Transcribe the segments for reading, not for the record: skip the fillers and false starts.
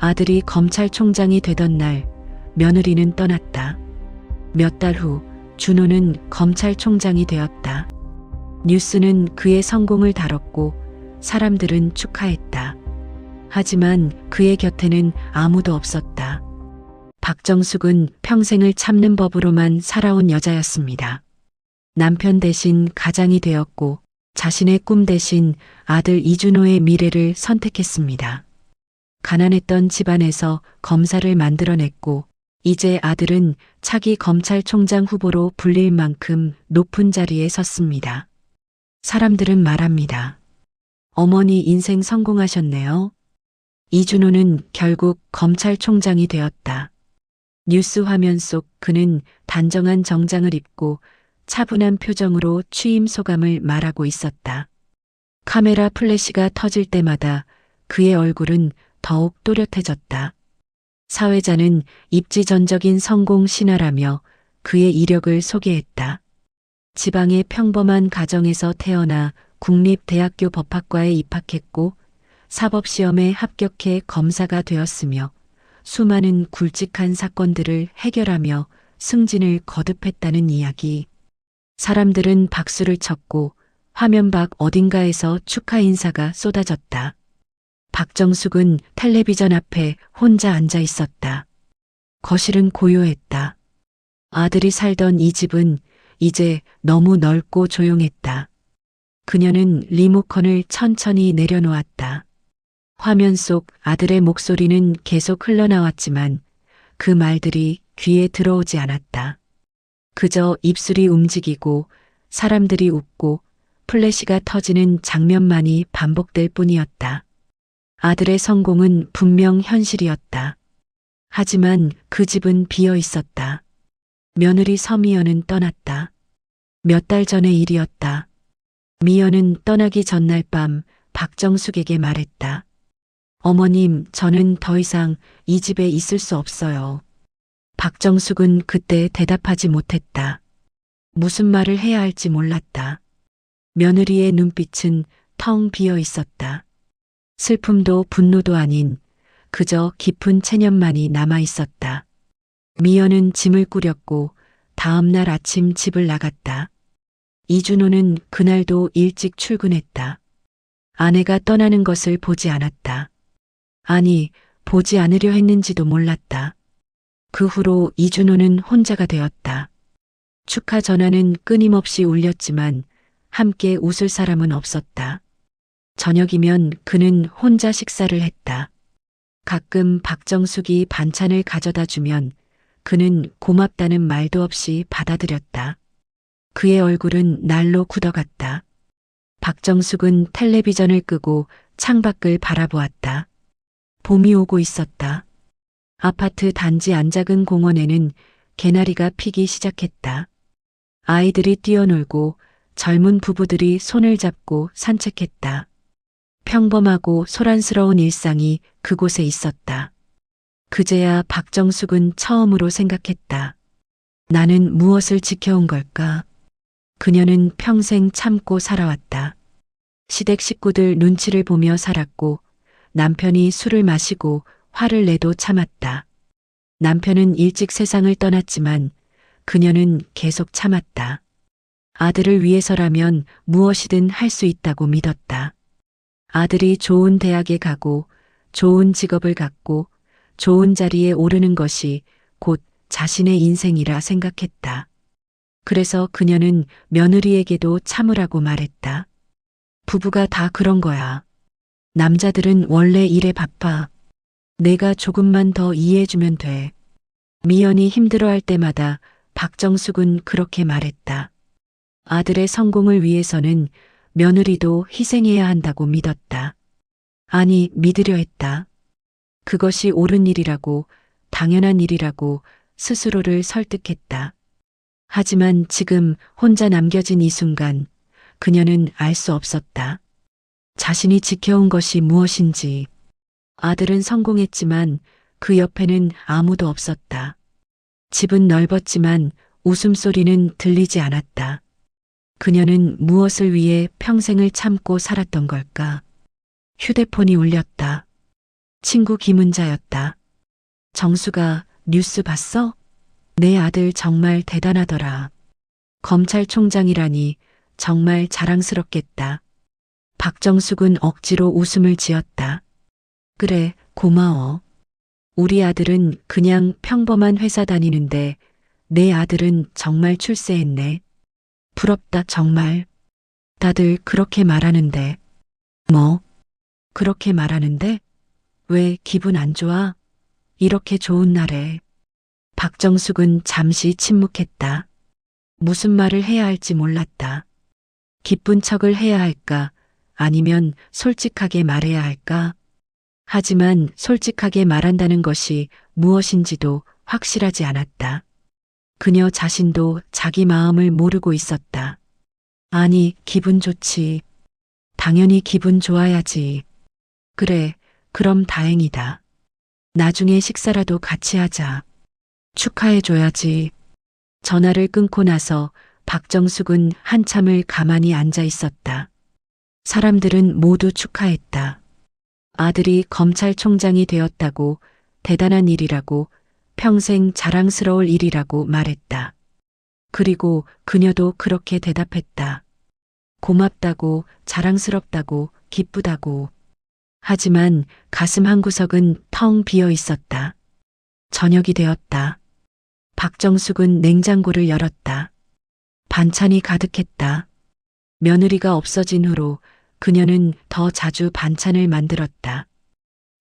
아들이 검찰총장이 되던 날 며느리는 떠났다. 몇 달 후 준호는 검찰총장이 되었다. 뉴스는 그의 성공을 다뤘고 사람들은 축하했다. 하지만 그의 곁에는 아무도 없었다. 박정숙은 평생을 참는 법으로만 살아온 여자였습니다. 남편 대신 가장이 되었고 자신의 꿈 대신 아들 이준호의 미래를 선택했습니다. 가난했던 집안에서 검사를 만들어냈고 이제 아들은 차기 검찰총장 후보로 불릴 만큼 높은 자리에 섰습니다. 사람들은 말합니다. 어머니 인생 성공하셨네요. 이준호는 결국 검찰총장이 되었다. 뉴스 화면 속 그는 단정한 정장을 입고 차분한 표정으로 취임 소감을 말하고 있었다. 카메라 플래시가 터질 때마다 그의 얼굴은 더욱 또렷해졌다. 사회자는 입지전적인 성공 신화라며 그의 이력을 소개했다. 지방의 평범한 가정에서 태어나 국립대학교 법학과에 입학했고 사법시험에 합격해 검사가 되었으며 수많은 굵직한 사건들을 해결하며 승진을 거듭했다는 이야기. 사람들은 박수를 쳤고 화면 밖 어딘가에서 축하 인사가 쏟아졌다. 박정숙은 텔레비전 앞에 혼자 앉아 있었다. 거실은 고요했다. 아들이 살던 이 집은 이제 너무 넓고 조용했다. 그녀는 리모컨을 천천히 내려놓았다. 화면 속 아들의 목소리는 계속 흘러나왔지만 그 말들이 귀에 들어오지 않았다. 그저 입술이 움직이고 사람들이 웃고 플래시가 터지는 장면만이 반복될 뿐이었다. 아들의 성공은 분명 현실이었다. 하지만 그 집은 비어 있었다. 며느리 서미연은 떠났다. 몇 달 전의 일이었다. 미연은 떠나기 전날 밤 박정숙에게 말했다. 어머님, 저는 더 이상 이 집에 있을 수 없어요. 박정숙은 그때 대답하지 못했다. 무슨 말을 해야 할지 몰랐다. 며느리의 눈빛은 텅 비어 있었다. 슬픔도 분노도 아닌 그저 깊은 체념만이 남아 있었다. 미연은 짐을 꾸렸고 다음 날 아침 집을 나갔다. 이준호는 그날도 일찍 출근했다. 아내가 떠나는 것을 보지 않았다. 아니, 보지 않으려 했는지도 몰랐다. 그 후로 이준호는 혼자가 되었다. 축하 전화는 끊임없이 울렸지만 함께 웃을 사람은 없었다. 저녁이면 그는 혼자 식사를 했다. 가끔 박정숙이 반찬을 가져다 주면 그는 고맙다는 말도 없이 받아들였다. 그의 얼굴은 날로 굳어갔다. 박정숙은 텔레비전을 끄고 창밖을 바라보았다. 봄이 오고 있었다. 아파트 단지 안작은 공원에는 개나리가 피기 시작했다. 아이들이 뛰어놀고 젊은 부부들이 손을 잡고 산책했다. 평범하고 소란스러운 일상이 그곳에 있었다. 그제야 박정숙은 처음으로 생각했다. 나는 무엇을 지켜온 걸까? 그녀는 평생 참고 살아왔다. 시댁 식구들 눈치를 보며 살았고 남편이 술을 마시고 화를 내도 참았다. 남편은 일찍 세상을 떠났지만 그녀는 계속 참았다. 아들을 위해서라면 무엇이든 할 수 있다고 믿었다. 아들이 좋은 대학에 가고 좋은 직업을 갖고 좋은 자리에 오르는 것이 곧 자신의 인생이라 생각했다. 그래서 그녀는 며느리에게도 참으라고 말했다. 부부가 다 그런 거야. 남자들은 원래 일에 바빠. 내가 조금만 더 이해해주면 돼. 미연이 힘들어할 때마다 박정숙은 그렇게 말했다. 아들의 성공을 위해서는 며느리도 희생해야 한다고 믿었다. 아니, 믿으려 했다. 그것이 옳은 일이라고, 당연한 일이라고 스스로를 설득했다. 하지만 지금 혼자 남겨진 이 순간 그녀는 알 수 없었다. 자신이 지켜온 것이 무엇인지. 아들은 성공했지만 그 옆에는 아무도 없었다. 집은 넓었지만 웃음소리는 들리지 않았다. 그녀는 무엇을 위해 평생을 참고 살았던 걸까? 휴대폰이 울렸다. 친구 김은자였다. 정수가 뉴스 봤어? 내 아들 정말 대단하더라. 검찰총장이라니 정말 자랑스럽겠다. 박정숙은 억지로 웃음을 지었다. 그래, 고마워. 우리 아들은 그냥 평범한 회사 다니는데 내 아들은 정말 출세했네. 부럽다, 정말. 다들 그렇게 말하는데. 뭐? 그렇게 말하는데? 왜 기분 안 좋아? 이렇게 좋은 날에. 박정숙은 잠시 침묵했다. 무슨 말을 해야 할지 몰랐다. 기쁜 척을 해야 할까? 아니면 솔직하게 말해야 할까? 하지만 솔직하게 말한다는 것이 무엇인지도 확실하지 않았다. 그녀 자신도 자기 마음을 모르고 있었다. 아니, 기분 좋지. 당연히 기분 좋아야지. 그래, 그럼 다행이다. 나중에 식사라도 같이 하자. 축하해줘야지. 전화를 끊고 나서 박정숙은 한참을 가만히 앉아 있었다. 사람들은 모두 축하했다. 아들이 검찰총장이 되었다고, 대단한 일이라고, 평생 자랑스러울 일이라고 말했다. 그리고 그녀도 그렇게 대답했다. 고맙다고, 자랑스럽다고, 기쁘다고. 하지만 가슴 한구석은 텅 비어 있었다. 저녁이 되었다. 박정숙은 냉장고를 열었다. 반찬이 가득했다. 며느리가 없어진 후로 그녀는 더 자주 반찬을 만들었다.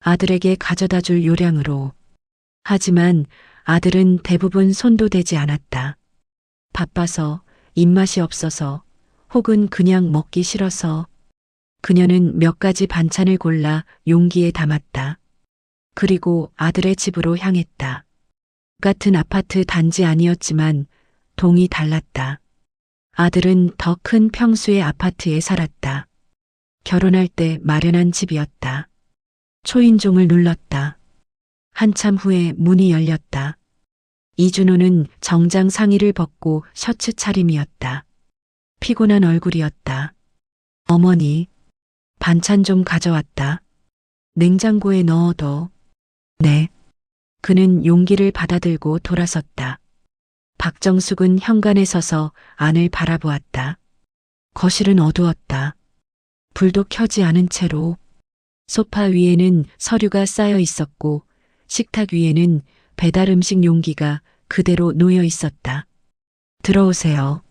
아들에게 가져다 줄 요량으로. 하지만 아들은 대부분 손도 대지 않았다. 바빠서, 입맛이 없어서, 혹은 그냥 먹기 싫어서. 그녀는 몇 가지 반찬을 골라 용기에 담았다. 그리고 아들의 집으로 향했다. 같은 아파트 단지 아니었지만 동이 달랐다. 아들은 더 큰 평수의 아파트에 살았다. 결혼할 때 마련한 집이었다. 초인종을 눌렀다. 한참 후에 문이 열렸다. 이준호는 정장 상의를 벗고 셔츠 차림이었다. 피곤한 얼굴이었다. 어머니, 반찬 좀 가져왔다. 냉장고에 넣어둬. 네. 그는 용기를 받아들고 돌아섰다. 박정숙은 현관에 서서 안을 바라보았다. 거실은 어두웠다. 불도 켜지 않은 채로. 소파 위에는 서류가 쌓여 있었고 식탁 위에는 배달 음식 용기가 그대로 놓여 있었다. 들어오세요.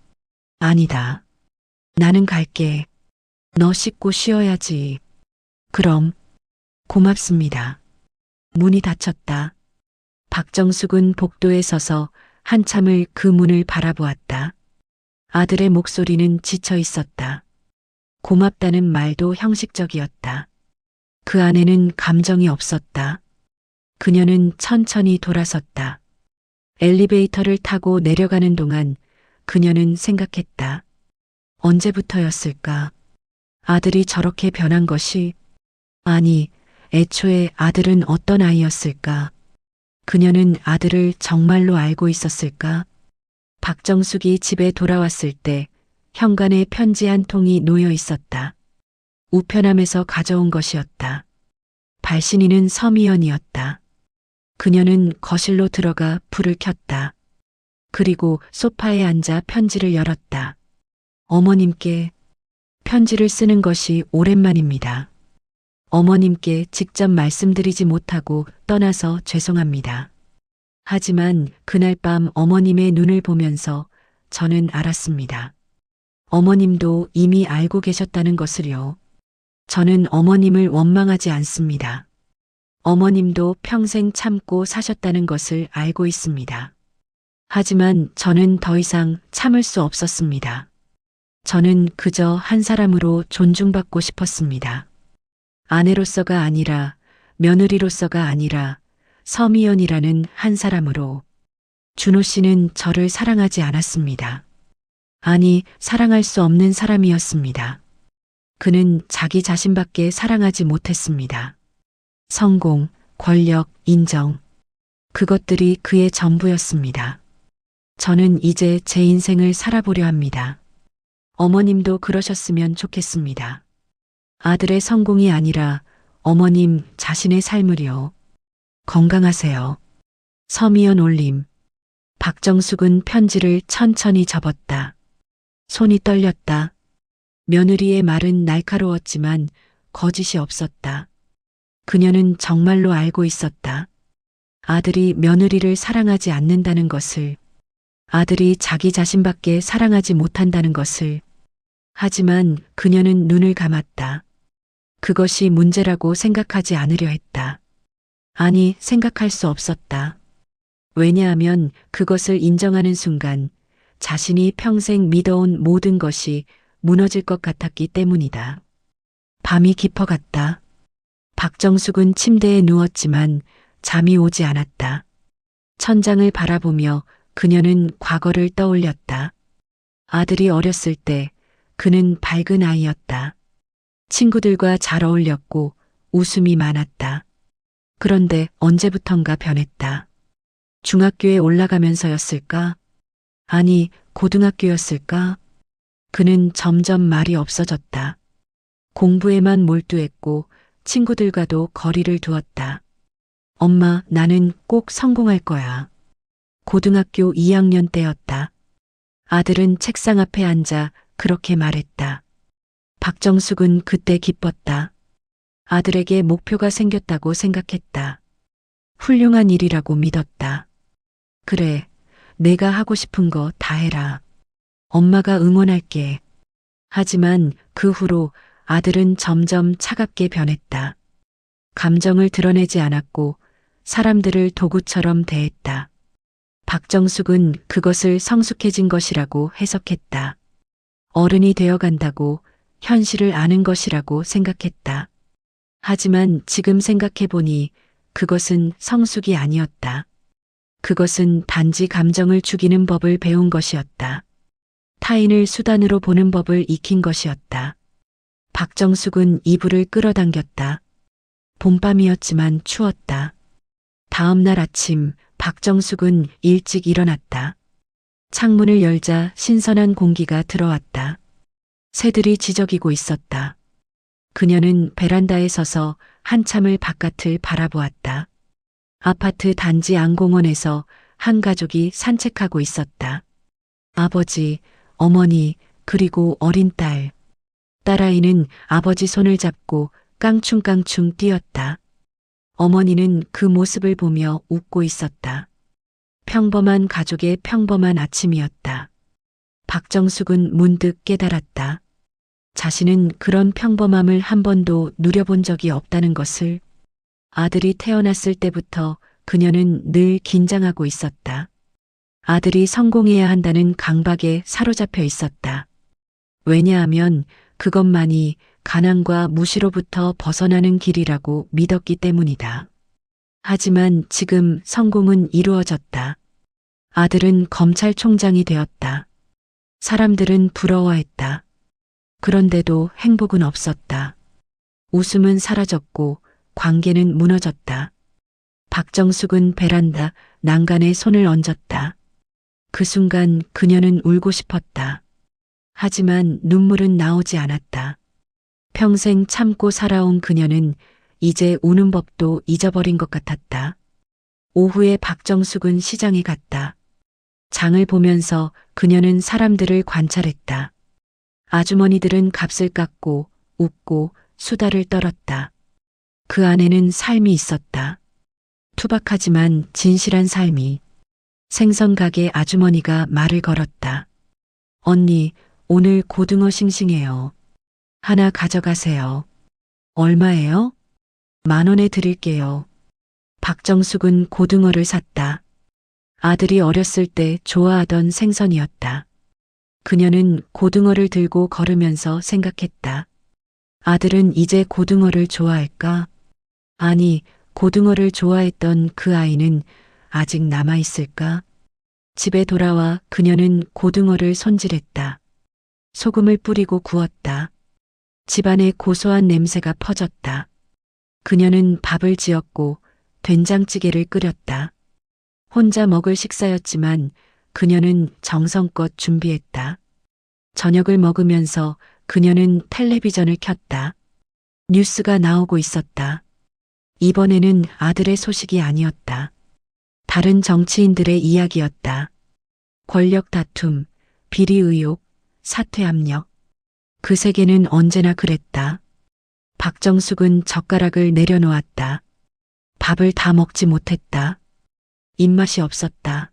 아니다. 나는 갈게. 너 씻고 쉬어야지. 그럼. 고맙습니다. 문이 닫혔다. 박정숙은 복도에 서서 한참을 그 문을 바라보았다. 아들의 목소리는 지쳐 있었다. 고맙다는 말도 형식적이었다. 그 안에는 감정이 없었다. 그녀는 천천히 돌아섰다. 엘리베이터를 타고 내려가는 동안 그녀는 생각했다. 언제부터였을까? 아들이 저렇게 변한 것이, 아니, 애초에 아들은 어떤 아이였을까? 그녀는 아들을 정말로 알고 있었을까? 박정숙이 집에 돌아왔을 때 현관에 편지 한 통이 놓여 있었다. 우편함에서 가져온 것이었다. 발신인은 서미연이었다. 그녀는 거실로 들어가 불을 켰다. 그리고 소파에 앉아 편지를 열었다. 어머님께 편지를 쓰는 것이 오랜만입니다. 어머님께 직접 말씀드리지 못하고 떠나서 죄송합니다. 하지만 그날 밤 어머님의 눈을 보면서 저는 알았습니다. 어머님도 이미 알고 계셨다는 것을요. 저는 어머님을 원망하지 않습니다. 어머님도 평생 참고 사셨다는 것을 알고 있습니다. 하지만 저는 더 이상 참을 수 없었습니다. 저는 그저 한 사람으로 존중받고 싶었습니다. 아내로서가 아니라, 며느리로서가 아니라 서미연이라는 한 사람으로. 준호 씨는 저를 사랑하지 않았습니다. 아니, 사랑할 수 없는 사람이었습니다. 그는 자기 자신밖에 사랑하지 못했습니다. 성공, 권력, 인정. 그것들이 그의 전부였습니다. 저는 이제 제 인생을 살아보려 합니다. 어머님도 그러셨으면 좋겠습니다. 아들의 성공이 아니라 어머님 자신의 삶을요. 건강하세요. 서미연 올림. 박정숙은 편지를 천천히 접었다. 손이 떨렸다. 며느리의 말은 날카로웠지만 거짓이 없었다. 그녀는 정말로 알고 있었다. 아들이 며느리를 사랑하지 않는다는 것을, 아들이 자기 자신밖에 사랑하지 못한다는 것을. 하지만 그녀는 눈을 감았다. 그것이 문제라고 생각하지 않으려 했다. 아니, 생각할 수 없었다. 왜냐하면 그것을 인정하는 순간 자신이 평생 믿어온 모든 것이 무너질 것 같았기 때문이다. 밤이 깊어갔다. 박정숙은 침대에 누웠지만 잠이 오지 않았다. 천장을 바라보며 그녀는 과거를 떠올렸다. 아들이 어렸을 때 그는 밝은 아이였다. 친구들과 잘 어울렸고 웃음이 많았다. 그런데 언제부턴가 변했다. 중학교에 올라가면서였을까? 아니, 고등학교였을까? 그는 점점 말이 없어졌다. 공부에만 몰두했고 친구들과도 거리를 두었다. 엄마, 나는 꼭 성공할 거야. 고등학교 2학년 때였다. 아들은 책상 앞에 앉아 그렇게 말했다. 박정숙은 그때 기뻤다. 아들에게 목표가 생겼다고 생각했다. 훌륭한 일이라고 믿었다. 그래, 내가 하고 싶은 거 다 해라. 엄마가 응원할게. 하지만 그 후로 아들은 점점 차갑게 변했다. 감정을 드러내지 않았고 사람들을 도구처럼 대했다. 박정숙은 그것을 성숙해진 것이라고 해석했다. 어른이 되어 간다고 현실을 아는 것이라고 생각했다. 하지만 지금 생각해보니 그것은 성숙이 아니었다. 그것은 단지 감정을 죽이는 법을 배운 것이었다. 타인을 수단으로 보는 법을 익힌 것이었다. 박정숙은 이불을 끌어당겼다. 봄밤이었지만 추웠다. 다음 날 아침 박정숙은 일찍 일어났다. 창문을 열자 신선한 공기가 들어왔다. 새들이 지저귀고 있었다. 그녀는 베란다에 서서 한참을 바깥을 바라보았다. 아파트 단지 안공원에서 한 가족이 산책하고 있었다. 아버지, 어머니, 그리고 어린 딸. 딸아이는 아버지 손을 잡고 깡충깡충 뛰었다. 어머니는 그 모습을 보며 웃고 있었다. 평범한 가족의 평범한 아침이었다. 박정숙은 문득 깨달았다. 자신은 그런 평범함을 한 번도 누려본 적이 없다는 것을. 아들이 태어났을 때부터 그녀는 늘 긴장하고 있었다. 아들이 성공해야 한다는 강박에 사로잡혀 있었다. 왜냐하면 그것만이 가난과 무시로부터 벗어나는 길이라고 믿었기 때문이다. 하지만 지금 성공은 이루어졌다. 아들은 검찰총장이 되었다. 사람들은 부러워했다. 그런데도 행복은 없었다. 웃음은 사라졌고 관계는 무너졌다. 박정숙은 베란다 난간에 손을 얹었다. 그 순간 그녀는 울고 싶었다. 하지만 눈물은 나오지 않았다. 평생 참고 살아온 그녀는 이제 우는 법도 잊어버린 것 같았다. 오후에 박정숙은 시장에 갔다. 장을 보면서 그녀는 사람들을 관찰했다. 아주머니들은 값을 깎고 웃고 수다를 떨었다. 그 안에는 삶이 있었다. 투박하지만 진실한 삶이. 생선 가게 아주머니가 말을 걸었다. 언니, 오늘 고등어 싱싱해요. 하나 가져가세요. 얼마예요? 10,000원에 드릴게요. 박정숙은 고등어를 샀다. 아들이 어렸을 때 좋아하던 생선이었다. 그녀는 고등어를 들고 걸으면서 생각했다. 아들은 이제 고등어를 좋아할까? 아니, 고등어를 좋아했던 그 아이는 아직 남아있을까? 집에 돌아와 그녀는 고등어를 손질했다. 소금을 뿌리고 구웠다. 집안에 고소한 냄새가 퍼졌다. 그녀는 밥을 지었고 된장찌개를 끓였다. 혼자 먹을 식사였지만 그녀는 정성껏 준비했다. 저녁을 먹으면서 그녀는 텔레비전을 켰다. 뉴스가 나오고 있었다. 이번에는 아들의 소식이 아니었다. 다른 정치인들의 이야기였다. 권력 다툼, 비리 의혹, 사퇴 압력. 그 세계는 언제나 그랬다. 박정숙은 젓가락을 내려놓았다. 밥을 다 먹지 못했다. 입맛이 없었다.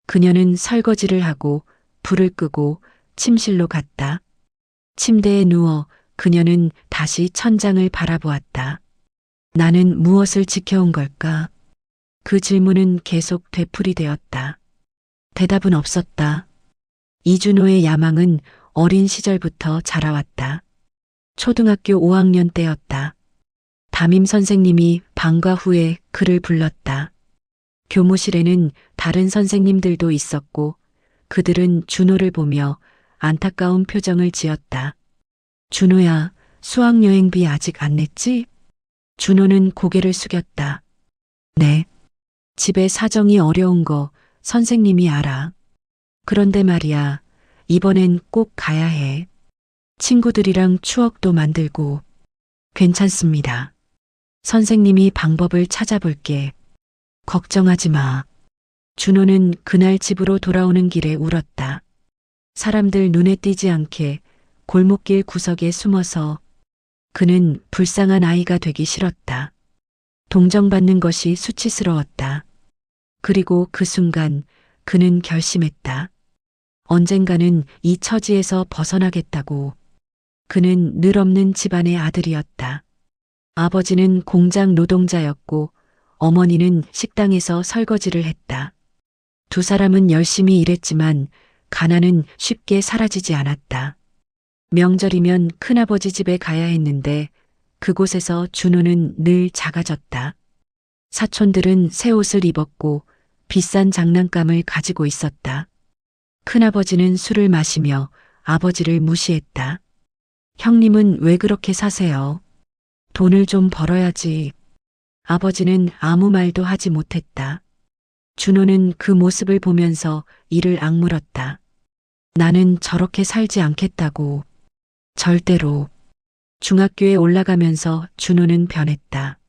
그녀는 설거지를 하고 불을 끄고 침실로 갔다. 침대에 누워 그녀는 다시 천장을 바라보았다. 나는 무엇을 지켜온 걸까? 그 질문은 계속 되풀이되었다. 대답은 없었다. 이준호의 야망은 어린 시절부터 자라왔다. 초등학교 5학년 때였다. 담임 선생님이 방과 후에 그를 불렀다. 교무실에는 다른 선생님들도 있었고 그들은 준호를 보며 안타까운 표정을 지었다. 준호야, 수학여행비 아직 안 냈지? 준호는 고개를 숙였다. 네. 집에 사정이 어려운 거 선생님이 알아. 그런데 말이야, 이번엔 꼭 가야 해. 친구들이랑 추억도 만들고. 괜찮습니다. 선생님이 방법을 찾아볼게. 걱정하지 마. 준호는 그날 집으로 돌아오는 길에 울었다. 사람들 눈에 띄지 않게 골목길 구석에 숨어서 그는 불쌍한 아이가 되기 싫었다. 동정받는 것이 수치스러웠다. 그리고 그 순간 그는 결심했다. 언젠가는 이 처지에서 벗어나겠다고. 그는 늘 없는 집안의 아들이었다. 아버지는 공장 노동자였고 어머니는 식당에서 설거지를 했다. 두 사람은 열심히 일했지만 가난은 쉽게 사라지지 않았다. 명절이면 큰아버지 집에 가야 했는데 그곳에서 준호는 늘 작아졌다. 사촌들은 새 옷을 입었고 비싼 장난감을 가지고 있었다. 큰아버지는 술을 마시며 아버지를 무시했다. 형님은 왜 그렇게 사세요? 돈을 좀 벌어야지. 아버지는 아무 말도 하지 못했다. 준호는 그 모습을 보면서 이를 악물었다. 나는 저렇게 살지 않겠다고. 절대로. 중학교에 올라가면서 준호는 변했다.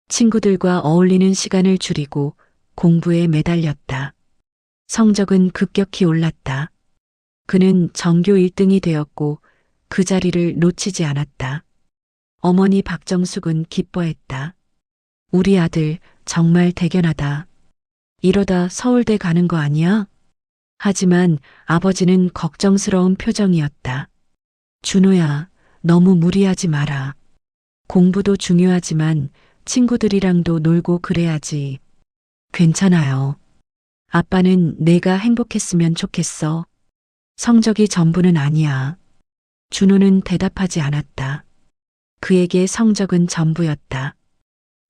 친구들과 어울리는 시간을 줄이고 공부에 매달렸다. 성적은 급격히 올랐다. 그는 전교 1등이 되었고 그 자리를 놓치지 않았다. 어머니 박정숙은 기뻐했다. 우리 아들 정말 대견하다. 이러다 서울대 가는 거 아니야? 하지만 아버지는 걱정스러운 표정이었다. 준호야, 너무 무리하지 마라. 공부도 중요하지만 친구들이랑도 놀고 그래야지. 괜찮아요. 아빠는 내가 행복했으면 좋겠어. 성적이 전부는 아니야. 준호는 대답하지 않았다. 그에게 성적은 전부였다.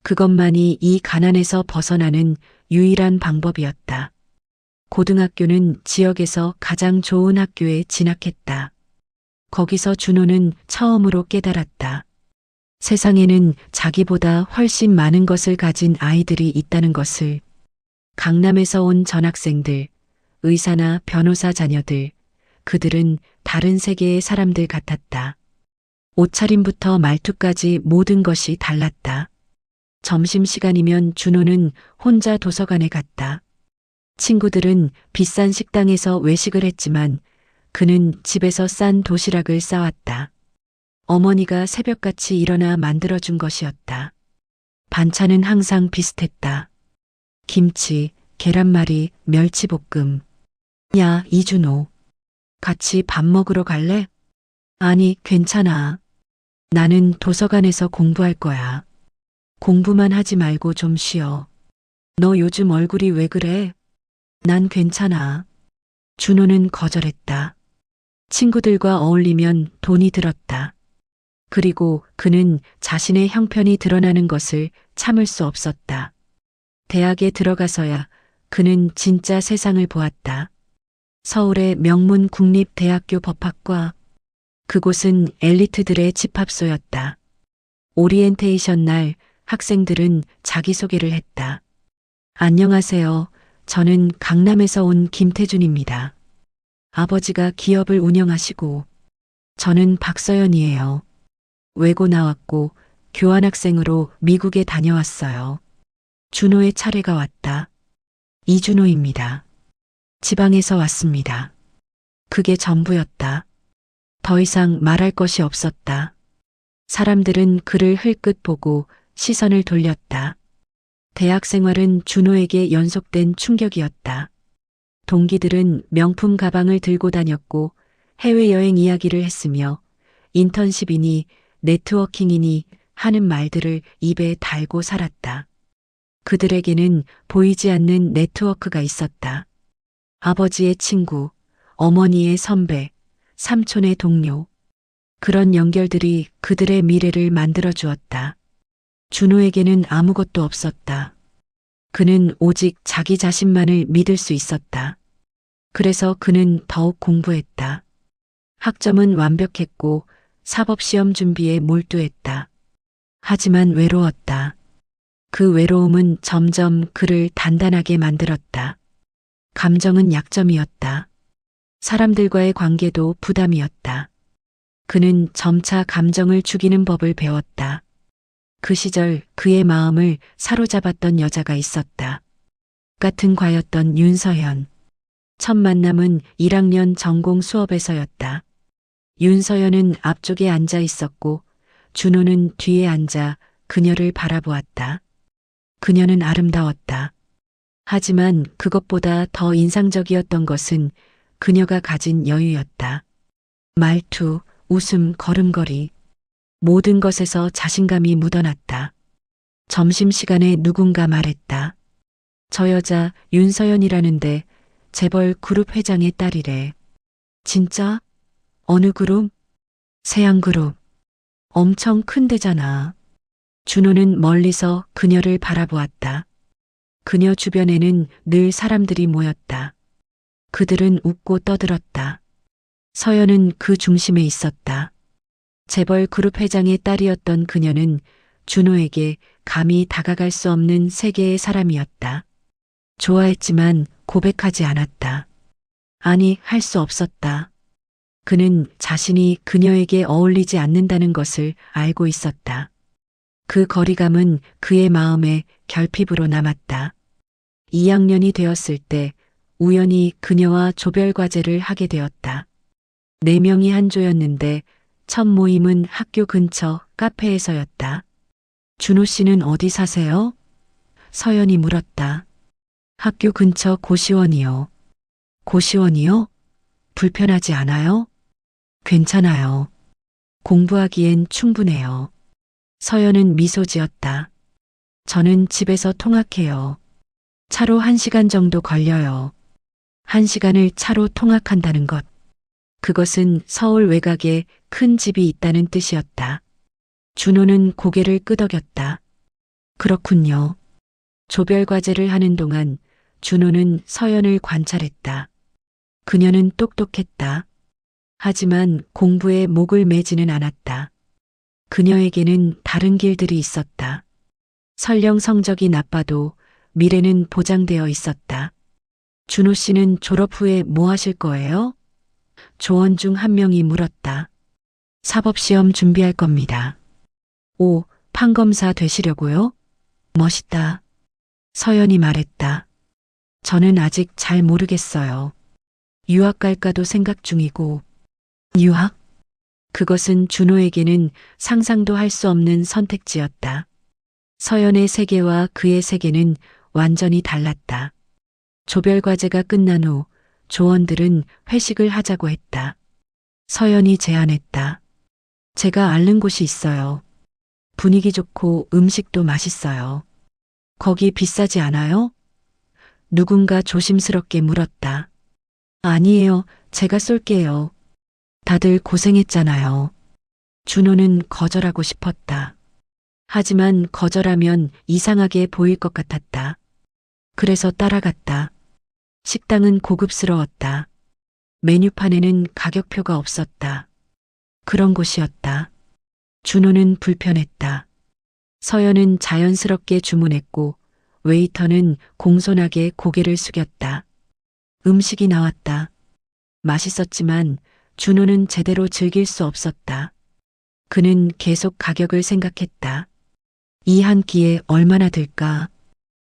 그것만이 이 가난에서 벗어나는 유일한 방법이었다. 고등학교는 지역에서 가장 좋은 학교에 진학했다. 거기서 준호는 처음으로 깨달았다. 세상에는 자기보다 훨씬 많은 것을 가진 아이들이 있다는 것을. 강남에서 온 전학생들, 의사나 변호사 자녀들, 그들은 다른 세계의 사람들 같았다. 옷차림부터 말투까지 모든 것이 달랐다. 점심시간이면 준호는 혼자 도서관에 갔다. 친구들은 비싼 식당에서 외식을 했지만 그는 집에서 싼 도시락을 싸왔다. 어머니가 새벽같이 일어나 만들어준 것이었다. 반찬은 항상 비슷했다. 김치, 계란말이, 멸치볶음. 야, 이준호. 같이 밥 먹으러 갈래? 아니, 괜찮아. 나는 도서관에서 공부할 거야. 공부만 하지 말고 좀 쉬어. 너 요즘 얼굴이 왜 그래? 난 괜찮아. 준호는 거절했다. 친구들과 어울리면 돈이 들었다. 그리고 그는 자신의 형편이 드러나는 것을 참을 수 없었다. 대학에 들어가서야 그는 진짜 세상을 보았다. 서울의 명문 국립대학교 법학과. 그곳은 엘리트들의 집합소였다. 오리엔테이션 날 학생들은 자기소개를 했다. 안녕하세요. 저는 강남에서 온 김태준입니다. 아버지가 기업을 운영하시고 저는 박서연이에요. 외고 나왔고 교환학생으로 미국에 다녀왔어요. 준호의 차례가 왔다. 이준호입니다. 지방에서 왔습니다. 그게 전부였다. 더 이상 말할 것이 없었다. 사람들은 그를 흘끗 보고 시선을 돌렸다. 대학 생활은 준호에게 연속된 충격이었다. 동기들은 명품 가방을 들고 다녔고 해외여행 이야기를 했으며 인턴십이니 네트워킹이니 하는 말들을 입에 달고 살았다. 그들에게는 보이지 않는 네트워크가 있었다. 아버지의 친구, 어머니의 선배, 삼촌의 동료. 그런 연결들이 그들의 미래를 만들어 주었다. 준호에게는 아무것도 없었다. 그는 오직 자기 자신만을 믿을 수 있었다. 그래서 그는 더욱 공부했다. 학점은 완벽했고 사법시험 준비에 몰두했다. 하지만 외로웠다. 그 외로움은 점점 그를 단단하게 만들었다. 감정은 약점이었다. 사람들과의 관계도 부담이었다. 그는 점차 감정을 죽이는 법을 배웠다. 그 시절 그의 마음을 사로잡았던 여자가 있었다. 같은 과였던 윤서연. 첫 만남은 1학년 전공 수업에서였다. 윤서연은 앞쪽에 앉아 있었고 준호는 뒤에 앉아 그녀를 바라보았다. 그녀는 아름다웠다. 하지만 그것보다 더 인상적이었던 것은 그녀가 가진 여유였다. 말투, 웃음, 걸음걸이. 모든 것에서 자신감이 묻어났다. 점심시간에 누군가 말했다. 저 여자 윤서연이라는데 재벌 그룹 회장의 딸이래. 진짜? 어느 그룹? 세양그룹. 엄청 큰 데잖아. 준호는 멀리서 그녀를 바라보았다. 그녀 주변에는 늘 사람들이 모였다. 그들은 웃고 떠들었다. 서연은 그 중심에 있었다. 재벌 그룹 회장의 딸이었던 그녀는 준호에게 감히 다가갈 수 없는 세계의 사람이었다. 좋아했지만 고백하지 않았다. 아니, 할 수 없었다. 그는 자신이 그녀에게 어울리지 않는다는 것을 알고 있었다. 그 거리감은 그의 마음에 결핍으로 남았다. 2학년이 되었을 때 우연히 그녀와 조별과제를 하게 되었다. 4명이 한 조였는데 첫 모임은 학교 근처 카페에서였다. 준호 씨는 어디 사세요? 서연이 물었다. 학교 근처 고시원이요. 고시원이요? 불편하지 않아요? 괜찮아요. 공부하기엔 충분해요. 서연은 미소 지었다. 저는 집에서 통학해요. 차로 1시간 정도 걸려요. 1시간을 차로 통학한다는 것. 그것은 서울 외곽에 큰 집이 있다는 뜻이었다. 준호는 고개를 끄덕였다. 그렇군요. 조별과제를 하는 동안 준호는 서연을 관찰했다. 그녀는 똑똑했다. 하지만 공부에 목을 매지는 않았다. 그녀에게는 다른 길들이 있었다. 설령 성적이 나빠도 미래는 보장되어 있었다. 준호 씨는 졸업 후에 뭐 하실 거예요? 조원 중 한 명이 물었다. 사법시험 준비할 겁니다. 오, 판검사 되시려고요? 멋있다. 서연이 말했다. 저는 아직 잘 모르겠어요. 유학 갈까도 생각 중이고. 유학? 그것은 준호에게는 상상도 할 수 없는 선택지였다. 서연의 세계와 그의 세계는 완전히 달랐다. 조별과제가 끝난 후 조원들은 회식을 하자고 했다. 서연이 제안했다. 제가 앓는 곳이 있어요. 분위기 좋고 음식도 맛있어요. 거기 비싸지 않아요? 누군가 조심스럽게 물었다. 아니에요. 제가 쏠게요. 다들 고생했잖아요. 준호는 거절하고 싶었다. 하지만 거절하면 이상하게 보일 것 같았다. 그래서 따라갔다. 식당은 고급스러웠다. 메뉴판에는 가격표가 없었다. 그런 곳이었다. 준호는 불편했다. 서연은 자연스럽게 주문했고 웨이터는 공손하게 고개를 숙였다. 음식이 나왔다. 맛있었지만 준호는 제대로 즐길 수 없었다. 그는 계속 가격을 생각했다. 이 한 끼에 얼마나 들까?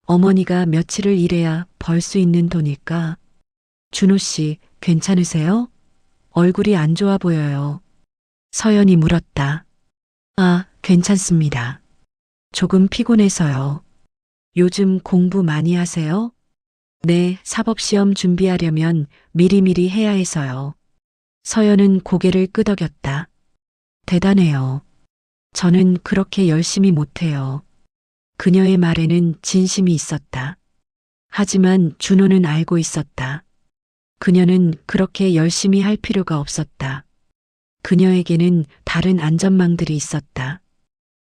어머니가 며칠을 일해야 벌 수 있는 돈일까? 준호 씨, 괜찮으세요? 얼굴이 안 좋아 보여요. 서연이 물었다. 아, 괜찮습니다. 조금 피곤해서요. 요즘 공부 많이 하세요? 네, 사법시험 준비하려면 미리미리 해야 해서요. 서연은 고개를 끄덕였다. 대단해요. 저는 그렇게 열심히 못해요. 그녀의 말에는 진심이 있었다. 하지만 준호는 알고 있었다. 그녀는 그렇게 열심히 할 필요가 없었다. 그녀에게는 다른 안전망들이 있었다.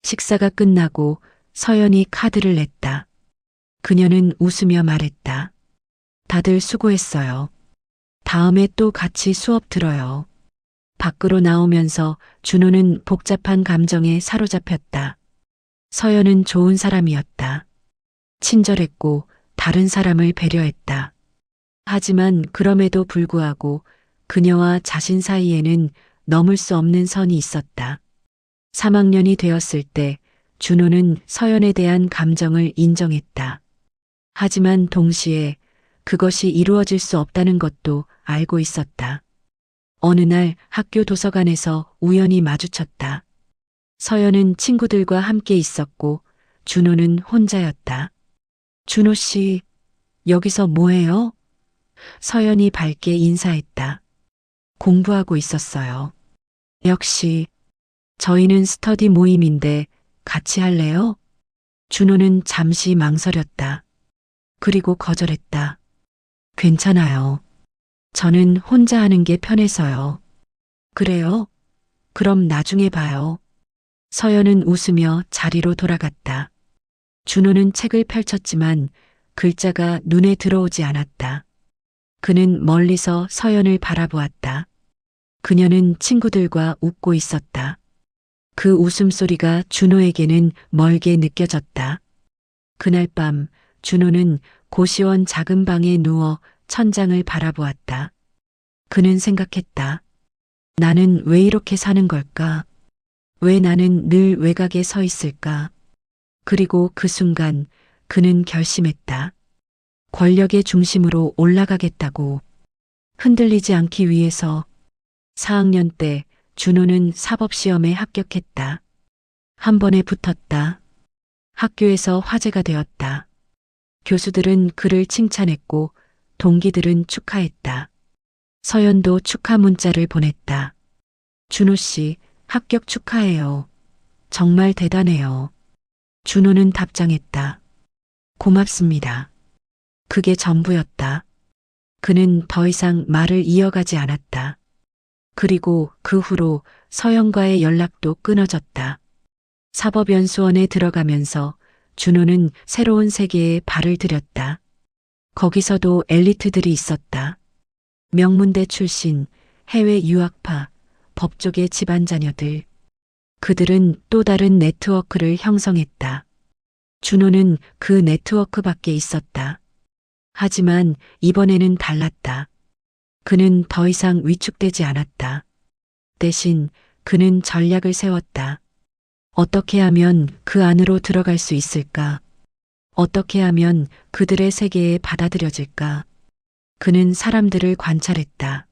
식사가 끝나고 서연이 카드를 냈다. 그녀는 웃으며 말했다. 다들 수고했어요. 다음에 또 같이 수업 들어요. 밖으로 나오면서 준호는 복잡한 감정에 사로잡혔다. 서연은 좋은 사람이었다. 친절했고 다른 사람을 배려했다. 하지만 그럼에도 불구하고 그녀와 자신 사이에는 넘을 수 없는 선이 있었다. 3학년이 되었을 때 준호는 서연에 대한 감정을 인정했다. 하지만 동시에 그것이 이루어질 수 없다는 것도 알고 있었다. 어느 날 학교 도서관에서 우연히 마주쳤다. 서연은 친구들과 함께 있었고 준호는 혼자였다. 준호 씨, 여기서 뭐해요? 서연이 밝게 인사했다. 공부하고 있었어요. 역시 저희는 스터디 모임인데 같이 할래요? 준호는 잠시 망설였다. 그리고 거절했다. 괜찮아요. 저는 혼자 하는 게 편해서요. 그래요? 그럼 나중에 봐요. 서연은 웃으며 자리로 돌아갔다. 준호는 책을 펼쳤지만 글자가 눈에 들어오지 않았다. 그는 멀리서 서연을 바라보았다. 그녀는 친구들과 웃고 있었다. 그 웃음소리가 준호에게는 멀게 느껴졌다. 그날 밤 준호는 고시원 작은 방에 누워 천장을 바라보았다. 그는 생각했다. 나는 왜 이렇게 사는 걸까? 왜 나는 늘 외곽에 서 있을까? 그리고 그 순간 그는 결심했다. 권력의 중심으로 올라가겠다고. 흔들리지 않기 위해서. 4학년 때 준호는 사법시험에 합격했다. 한 번에 붙었다. 학교에서 화제가 되었다. 교수들은 그를 칭찬했고 동기들은 축하했다. 서연도 축하 문자를 보냈다. 준호 씨, 합격 축하해요. 정말 대단해요. 준호는 답장했다. 고맙습니다. 그게 전부였다. 그는 더 이상 말을 이어가지 않았다. 그리고 그 후로 서연과의 연락도 끊어졌다. 사법연수원에 들어가면서 준호는 새로운 세계에 발을 들였다. 거기서도 엘리트들이 있었다. 명문대 출신, 해외 유학파, 법조계 집안 자녀들. 그들은 또 다른 네트워크를 형성했다. 준호는 그 네트워크 밖에 있었다. 하지만 이번에는 달랐다. 그는 더 이상 위축되지 않았다. 대신 그는 전략을 세웠다. 어떻게 하면 그 안으로 들어갈 수 있을까? 어떻게 하면 그들의 세계에 받아들여질까? 그는 사람들을 관찰했다.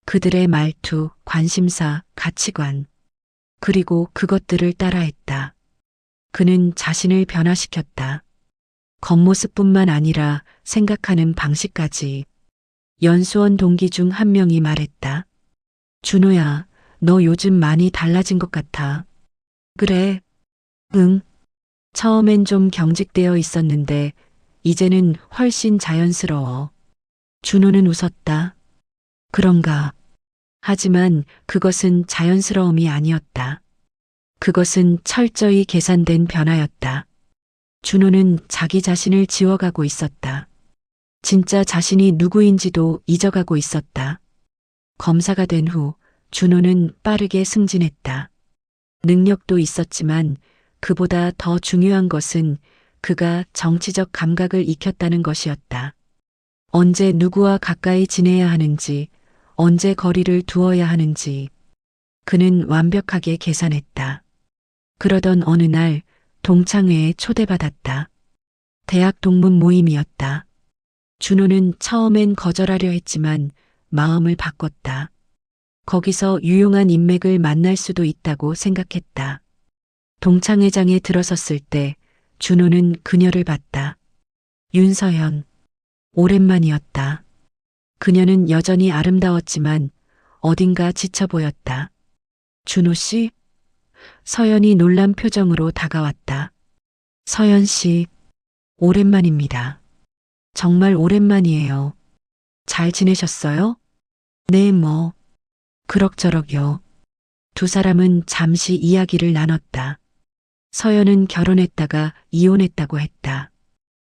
그들의 말투, 관심사, 가치관. 그리고 그것들을 따라했다. 그는 자신을 변화시켰다. 겉모습뿐만 아니라 생각하는 방식까지. 연수원 동기 중 한 명이 말했다. 준호야, 너 요즘 많이 달라진 것 같아. 그래. 응. 처음엔 좀 경직되어 있었는데 이제는 훨씬 자연스러워. 준호는 웃었다. 그런가. 하지만 그것은 자연스러움이 아니었다. 그것은 철저히 계산된 변화였다. 준호는 자기 자신을 지워가고 있었다. 진짜 자신이 누구인지도 잊어가고 있었다. 검사가 된 후 준호는 빠르게 승진했다. 능력도 있었지만 그보다 더 중요한 것은 그가 정치적 감각을 익혔다는 것이었다. 언제 누구와 가까이 지내야 하는지, 언제 거리를 두어야 하는지. 그는 완벽하게 계산했다. 그러던 어느 날 동창회에 초대받았다. 대학 동문 모임이었다. 준호는 처음엔 거절하려 했지만 마음을 바꿨다. 거기서 유용한 인맥을 만날 수도 있다고 생각했다. 동창회장에 들어섰을 때 준호는 그녀를 봤다. 윤서연. 오랜만이었다. 그녀는 여전히 아름다웠지만 어딘가 지쳐 보였다. 준호 씨? 서연이 놀란 표정으로 다가왔다. 서연 씨, 오랜만입니다. 정말 오랜만이에요. 잘 지내셨어요? 네, 뭐. 그럭저럭요. 두 사람은 잠시 이야기를 나눴다. 서연은 결혼했다가 이혼했다고 했다.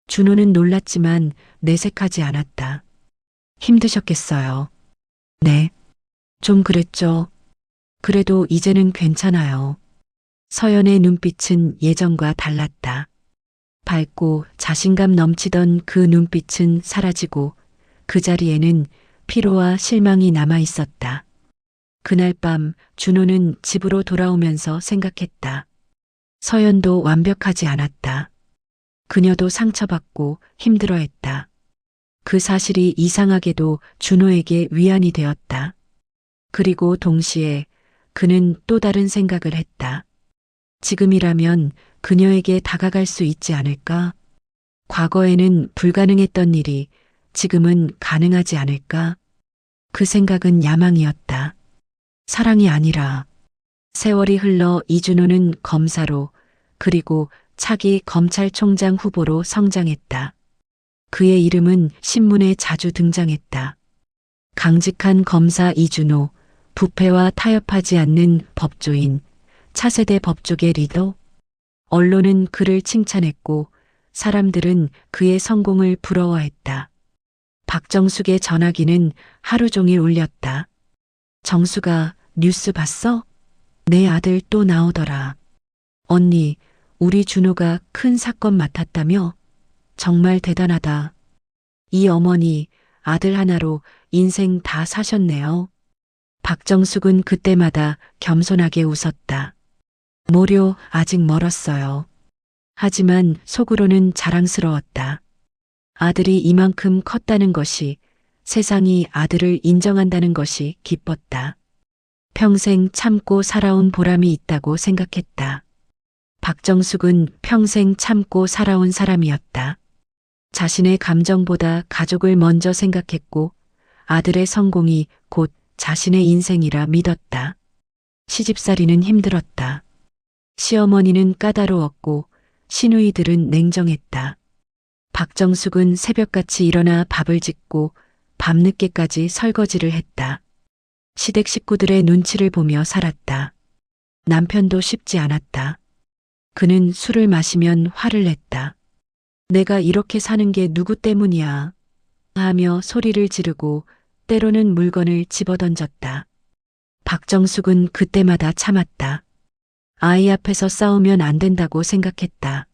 준호는 놀랐지만 내색하지 않았다. 힘드셨겠어요. 네. 좀 그랬죠. 그래도 이제는 괜찮아요. 서연의 눈빛은 예전과 달랐다. 밝고 자신감 넘치던 그 눈빛은 사라지고 그 자리에는 피로와 실망이 남아 있었다. 그날 밤 준호는 집으로 돌아오면서 생각했다. 서연도 완벽하지 않았다. 그녀도 상처받고 힘들어했다. 그 사실이 이상하게도 준호에게 위안이 되었다. 그리고 동시에 그는 또 다른 생각을 했다. 지금이라면 그녀에게 다가갈 수 있지 않을까? 과거에는 불가능했던 일이 지금은 가능하지 않을까? 그 생각은 야망이었다. 사랑이 아니라. 세월이 흘러 이준호는 검사로 그리고 차기 검찰총장 후보로 성장했다. 그의 이름은 신문에 자주 등장했다. 강직한 검사 이준호, 부패와 타협하지 않는 법조인, 차세대 법조계 리더. 언론은 그를 칭찬했고 사람들은 그의 성공을 부러워했다. 박정숙의 전화기는 하루 종일 울렸다. 정수가 뉴스 봤어? 내 아들 또 나오더라. 언니, 우리 준호가 큰 사건 맡았다며? 정말 대단하다. 이 어머니, 아들 하나로 인생 다 사셨네요. 박정숙은 그때마다 겸손하게 웃었다. 모료 아직 멀었어요. 하지만 속으로는 자랑스러웠다. 아들이 이만큼 컸다는 것이, 세상이 아들을 인정한다는 것이 기뻤다. 평생 참고 살아온 보람이 있다고 생각했다. 박정숙은 평생 참고 살아온 사람이었다. 자신의 감정보다 가족을 먼저 생각했고 아들의 성공이 곧 자신의 인생이라 믿었다. 시집살이는 힘들었다. 시어머니는 까다로웠고 시누이들은 냉정했다. 박정숙은 새벽같이 일어나 밥을 짓고 밤늦게까지 설거지를 했다. 시댁 식구들의 눈치를 보며 살았다. 남편도 쉽지 않았다. 그는 술을 마시면 화를 냈다. 내가 이렇게 사는 게 누구 때문이야 하며 소리를 지르고 때로는 물건을 집어던졌다. 박정숙은 그때마다 참았다. 아이 앞에서 싸우면 안 된다고 생각했다.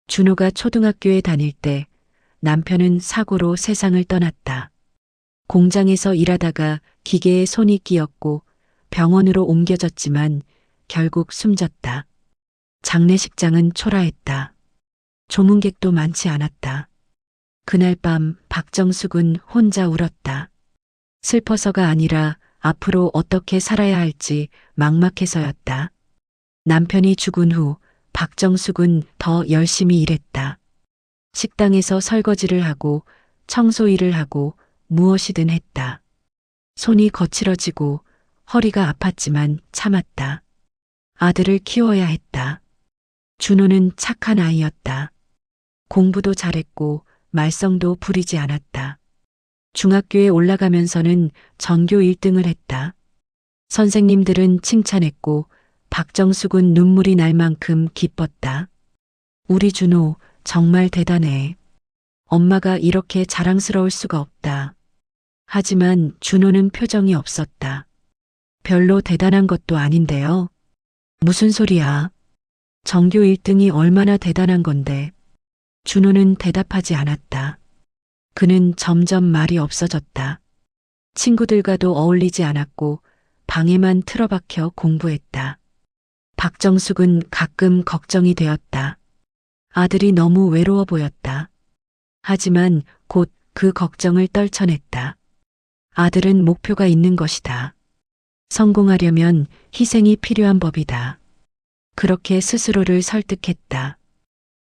준호가 초등학교에 다닐 때 남편은 사고로 세상을 떠났다. 공장에서 일하다가 기계에 손이 끼었고 병원으로 옮겨졌지만 결국 숨졌다. 장례식장은 초라했다. 조문객도 많지 않았다. 그날 밤 박정숙은 혼자 울었다. 슬퍼서가 아니라 앞으로 어떻게 살아야 할지 막막해서였다. 남편이 죽은 후 박정숙은 더 열심히 일했다. 식당에서 설거지를 하고 청소 일을 하고 무엇이든 했다. 손이 거칠어지고 허리가 아팠지만 참았다. 아들을 키워야 했다. 준호는 착한 아이였다. 공부도 잘했고 말썽도 부리지 않았다. 중학교에 올라가면서는 전교 1등을 했다. 선생님들은 칭찬했고 박정숙은 눈물이 날 만큼 기뻤다. 우리 준호 정말 대단해. 엄마가 이렇게 자랑스러울 수가 없다. 하지만 준호는 표정이 없었다. 별로 대단한 것도 아닌데요. 무슨 소리야. 전교 1등이 얼마나 대단한 건데. 준호는 대답하지 않았다. 그는 점점 말이 없어졌다. 친구들과도 어울리지 않았고 방에만 틀어박혀 공부했다. 박정숙은 가끔 걱정이 되었다. 아들이 너무 외로워 보였다. 하지만 곧 그 걱정을 떨쳐냈다. 아들은 목표가 있는 것이다. 성공하려면 희생이 필요한 법이다. 그렇게 스스로를 설득했다.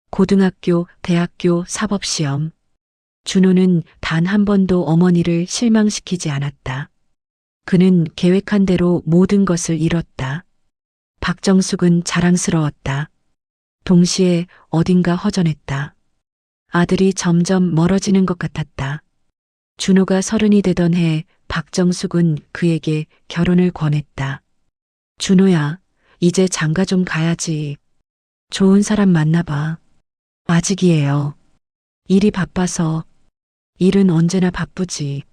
고등학교, 대학교, 사법시험. 준호는 단 한 번도 어머니를 실망시키지 않았다. 그는 계획한 대로 모든 것을 이뤘다. 박정숙은 자랑스러웠다. 동시에 어딘가 허전했다. 아들이 점점 멀어지는 것 같았다. 준호가 30이 되던 해 박정숙은 그에게 결혼을 권했다. 준호야, 이제 장가 좀 가야지. 좋은 사람 만나봐. 아직이에요. 일이 바빠서. 일은 언제나 바쁘지.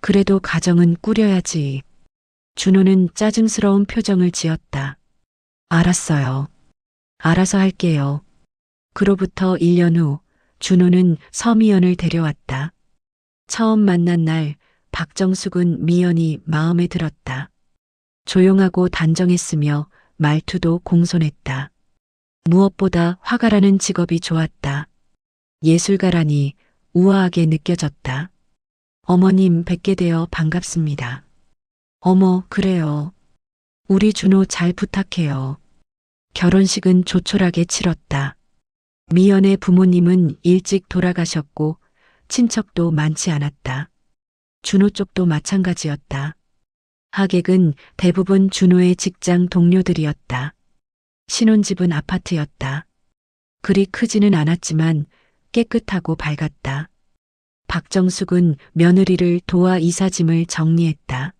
그래도 가정은 꾸려야지. 준호는 짜증스러운 표정을 지었다. 알았어요. 알아서 할게요. 그로부터 1년 후 준호는 서미연을 데려왔다. 처음 만난 날 박정숙은 미연이 마음에 들었다. 조용하고 단정했으며 말투도 공손했다. 무엇보다 화가라는 직업이 좋았다. 예술가라니 우아하게 느껴졌다. 어머님 뵙게 되어 반갑습니다. 어머, 그래요. 우리 준호 잘 부탁해요. 결혼식은 조촐하게 치렀다. 미연의 부모님은 일찍 돌아가셨고 친척도 많지 않았다. 준호 쪽도 마찬가지였다. 하객은 대부분 준호의 직장 동료들이었다. 신혼집은 아파트였다. 그리 크지는 않았지만 깨끗하고 밝았다. 박정숙은 며느리를 도와 이삿짐을 정리했다.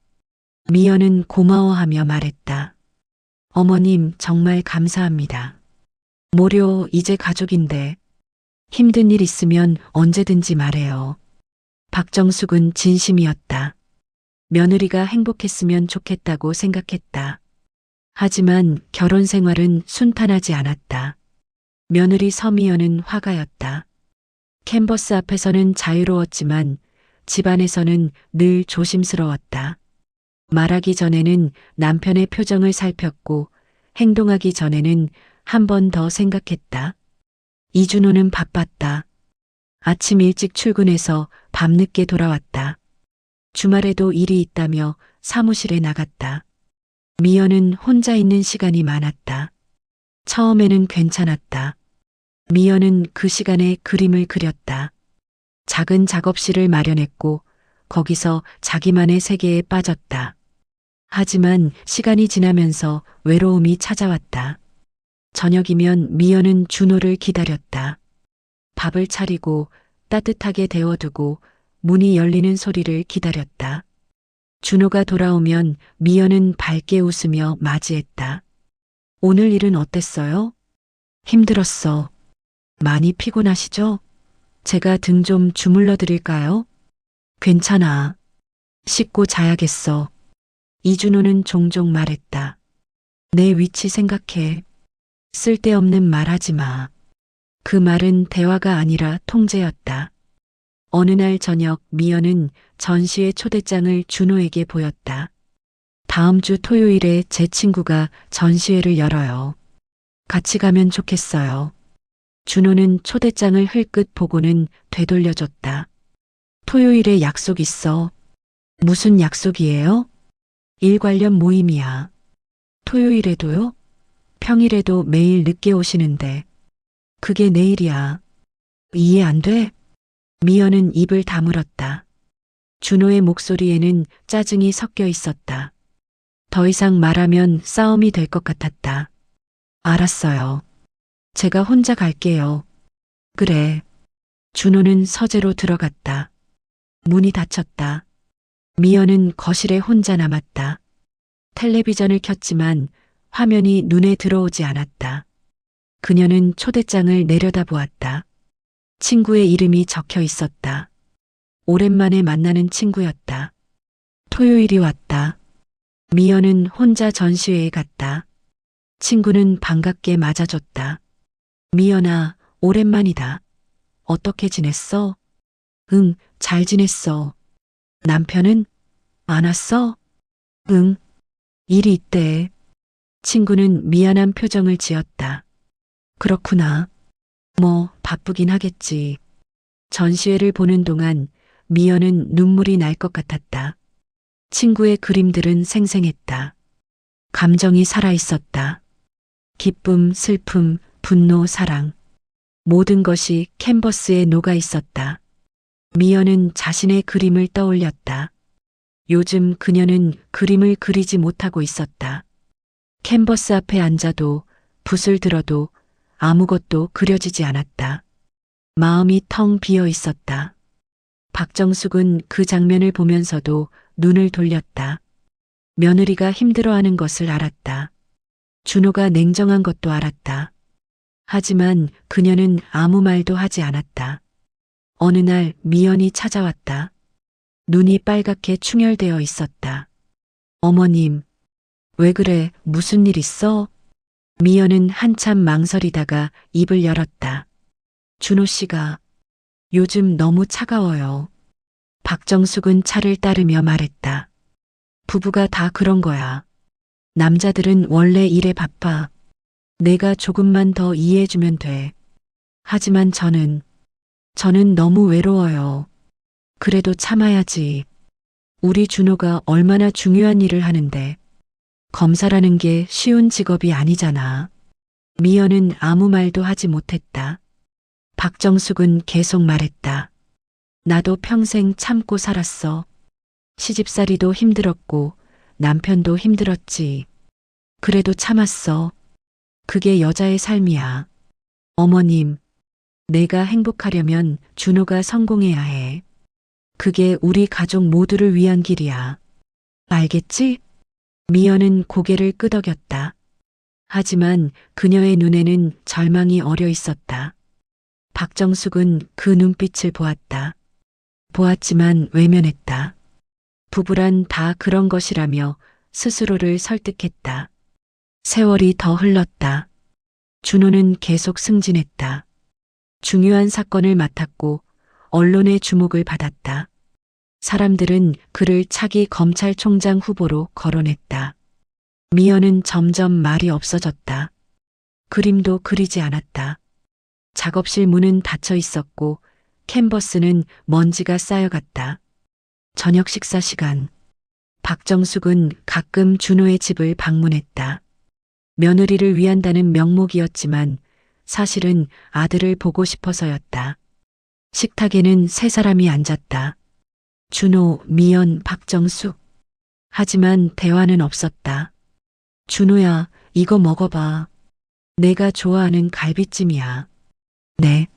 미연은 고마워하며 말했다. 어머님 정말 감사합니다. 모려 이제 가족인데 힘든 일 있으면 언제든지 말해요. 박정숙은 진심이었다. 며느리가 행복했으면 좋겠다고 생각했다. 하지만 결혼 생활은 순탄하지 않았다. 며느리 서미연은 화가였다. 캔버스 앞에서는 자유로웠지만 집안에서는 늘 조심스러웠다. 말하기 전에는 남편의 표정을 살폈고 행동하기 전에는 한 번 더 생각했다. 이준호는 바빴다. 아침 일찍 출근해서 밤늦게 돌아왔다. 주말에도 일이 있다며 사무실에 나갔다. 미연은 혼자 있는 시간이 많았다. 처음에는 괜찮았다. 미연은 그 시간에 그림을 그렸다. 작은 작업실을 마련했고 거기서 자기만의 세계에 빠졌다. 하지만 시간이 지나면서 외로움이 찾아왔다. 저녁이면 미연은 준호를 기다렸다. 밥을 차리고 따뜻하게 데워두고 문이 열리는 소리를 기다렸다. 준호가 돌아오면 미연은 밝게 웃으며 맞이했다. 오늘 일은 어땠어요? 힘들었어. 많이 피곤하시죠? 제가 등 좀 주물러 드릴까요? 괜찮아. 씻고 자야겠어. 이준호는 종종 말했다. 내 위치 생각해. 쓸데없는 말 하지 마. 그 말은 대화가 아니라 통제였다. 어느 날 저녁 미연은 전시회 초대장을 준호에게 보였다. 다음 주 토요일에 제 친구가 전시회를 열어요. 같이 가면 좋겠어요. 준호는 초대장을 흘끗 보고는 되돌려줬다. 토요일에 약속 있어. 무슨 약속이에요? 일 관련 모임이야. 토요일에도요? 평일에도 매일 늦게 오시는데. 그게 내일이야. 이해 안 돼? 미연은 입을 다물었다. 준호의 목소리에는 짜증이 섞여 있었다. 더 이상 말하면 싸움이 될 것 같았다. 알았어요. 제가 혼자 갈게요. 그래. 준호는 서재로 들어갔다. 문이 닫혔다. 미연은 거실에 혼자 남았다. 텔레비전을 켰지만 화면이 눈에 들어오지 않았다. 그녀는 초대장을 내려다보았다. 친구의 이름이 적혀 있었다. 오랜만에 만나는 친구였다. 토요일이 왔다. 미연은 혼자 전시회에 갔다. 친구는 반갑게 맞아줬다. 미연아, 오랜만이다. 어떻게 지냈어? 응, 잘 지냈어. 남편은? 안 왔어? 응. 일이 있대. 친구는 미안한 표정을 지었다. 그렇구나. 뭐, 바쁘긴 하겠지. 전시회를 보는 동안 미연은 눈물이 날 것 같았다. 친구의 그림들은 생생했다. 감정이 살아있었다. 기쁨, 슬픔, 분노, 사랑. 모든 것이 캔버스에 녹아 있었다. 미연은 자신의 그림을 떠올렸다. 요즘 그녀는 그림을 그리지 못하고 있었다. 캔버스 앞에 앉아도 붓을 들어도 아무것도 그려지지 않았다. 마음이 텅 비어 있었다. 박정숙은 그 장면을 보면서도 눈을 돌렸다. 며느리가 힘들어하는 것을 알았다. 준호가 냉정한 것도 알았다. 하지만 그녀는 아무 말도 하지 않았다. 어느 날 미연이 찾아왔다. 눈이 빨갛게 충혈되어 있었다. 어머님, 왜 그래? 무슨 일 있어? 미연은 한참 망설이다가 입을 열었다. 준호 씨가 요즘 너무 차가워요. 박정숙은 차를 따르며 말했다. 부부가 다 그런 거야. 남자들은 원래 일에 바빠. 내가 조금만 더 이해해주면 돼. 하지만 저는 너무 외로워요. 그래도 참아야지. 우리 준호가 얼마나 중요한 일을 하는데. 검사라는 게 쉬운 직업이 아니잖아. 미연은 아무 말도 하지 못했다. 박정숙은 계속 말했다. 나도 평생 참고 살았어. 시집살이도 힘들었고 남편도 힘들었지. 그래도 참았어. 그게 여자의 삶이야. 어머님, 내가 행복하려면 준호가 성공해야 해. 그게 우리 가족 모두를 위한 길이야. 알겠지? 미연은 고개를 끄덕였다. 하지만 그녀의 눈에는 절망이 어려 있었다. 박정숙은 그 눈빛을 보았다. 보았지만 외면했다. 부부란 다 그런 것이라며 스스로를 설득했다. 세월이 더 흘렀다. 준호는 계속 승진했다. 중요한 사건을 맡았고 언론의 주목을 받았다. 사람들은 그를 차기 검찰총장 후보로 거론했다. 미연은 점점 말이 없어졌다. 그림도 그리지 않았다. 작업실 문은 닫혀 있었고 캔버스는 먼지가 쌓여갔다. 저녁 식사 시간. 박정숙은 가끔 준호의 집을 방문했다. 며느리를 위한다는 명목이었지만 사실은 아들을 보고 싶어서였다. 식탁에는 세 사람이 앉았다. 준호, 미연, 박정숙. 하지만 대화는 없었다. 준호야, 이거 먹어봐. 내가 좋아하는 갈비찜이야. 네.